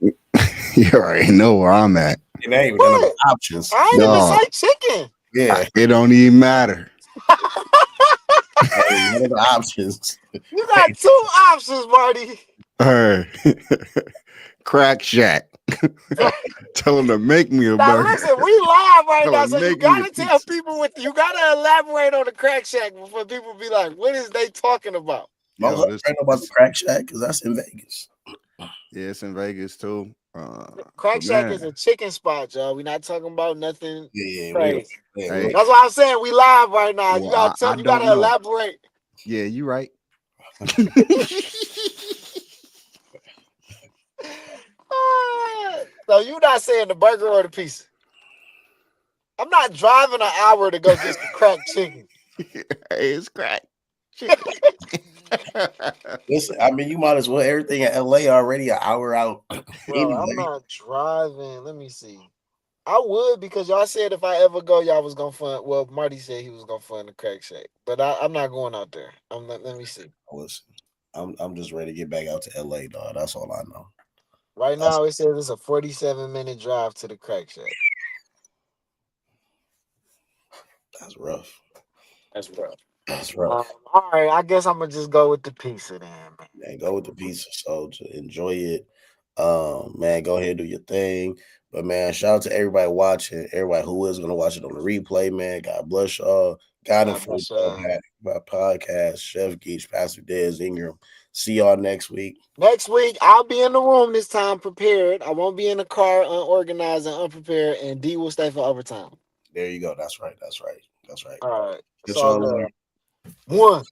You already know where I'm at. It ain't even none of the what? options. I ain't even Dog, say chicken. Yeah, it don't even matter. ain't none of the options. You got two options, Marty. Hey, Crack Shack. Tell him to make me a Now burger. listen, we live right Tell now, him so you make me a gotta tell pizza. people you gotta elaborate on the crack shack before people be like, what is they talking about? My Yo, love this, ain't know about the this crack shack because that's in Vegas. yeah, it's in Vegas too. Crack But shack is man, a chicken spot, y'all. We not talking about nothing Yeah, we don't. crazy. Yeah, we hey, don't. That's why I'm saying we live right now. You well, gotta I you don't gotta know. elaborate. Yeah, you right. So you not saying the burger or the pizza? I'm not driving an hour to go get some cracked chicken. Hey, it's crack chicken. Listen, I mean, you might as well everything in LA already an hour out Bro, I'm anyway. not driving. Let me see. I would because y'all said if I ever go, y'all was gonna fund. Well, Marty said he was gonna fund the crack shake, but I'm not going out there. I'm not. Let me see. Listen, I'm just ready to get back out to LA, dog. That's all I know. Right That's now, it says it's a 47-minute drive to the crack shack. that's rough. That's rough. That's rough. All right, I guess I'm gonna just go with the pizza then, man. Man, go with the pizza, soldier. Enjoy it. Man, go ahead and do your thing. But man, shout out to everybody watching, everybody who is gonna watch it on the replay, man. God bless y'all. God and God bless Football y'all. Podcast, Chef Geach, Pastor Dez Ingram. See y'all next week. Next week, I'll be in the room this time prepared. I won't be in the car unorganized and unprepared, and D will stay for overtime. There you go. That's right. That's right. That's right. All right. It's Catch all y'all later. love. One.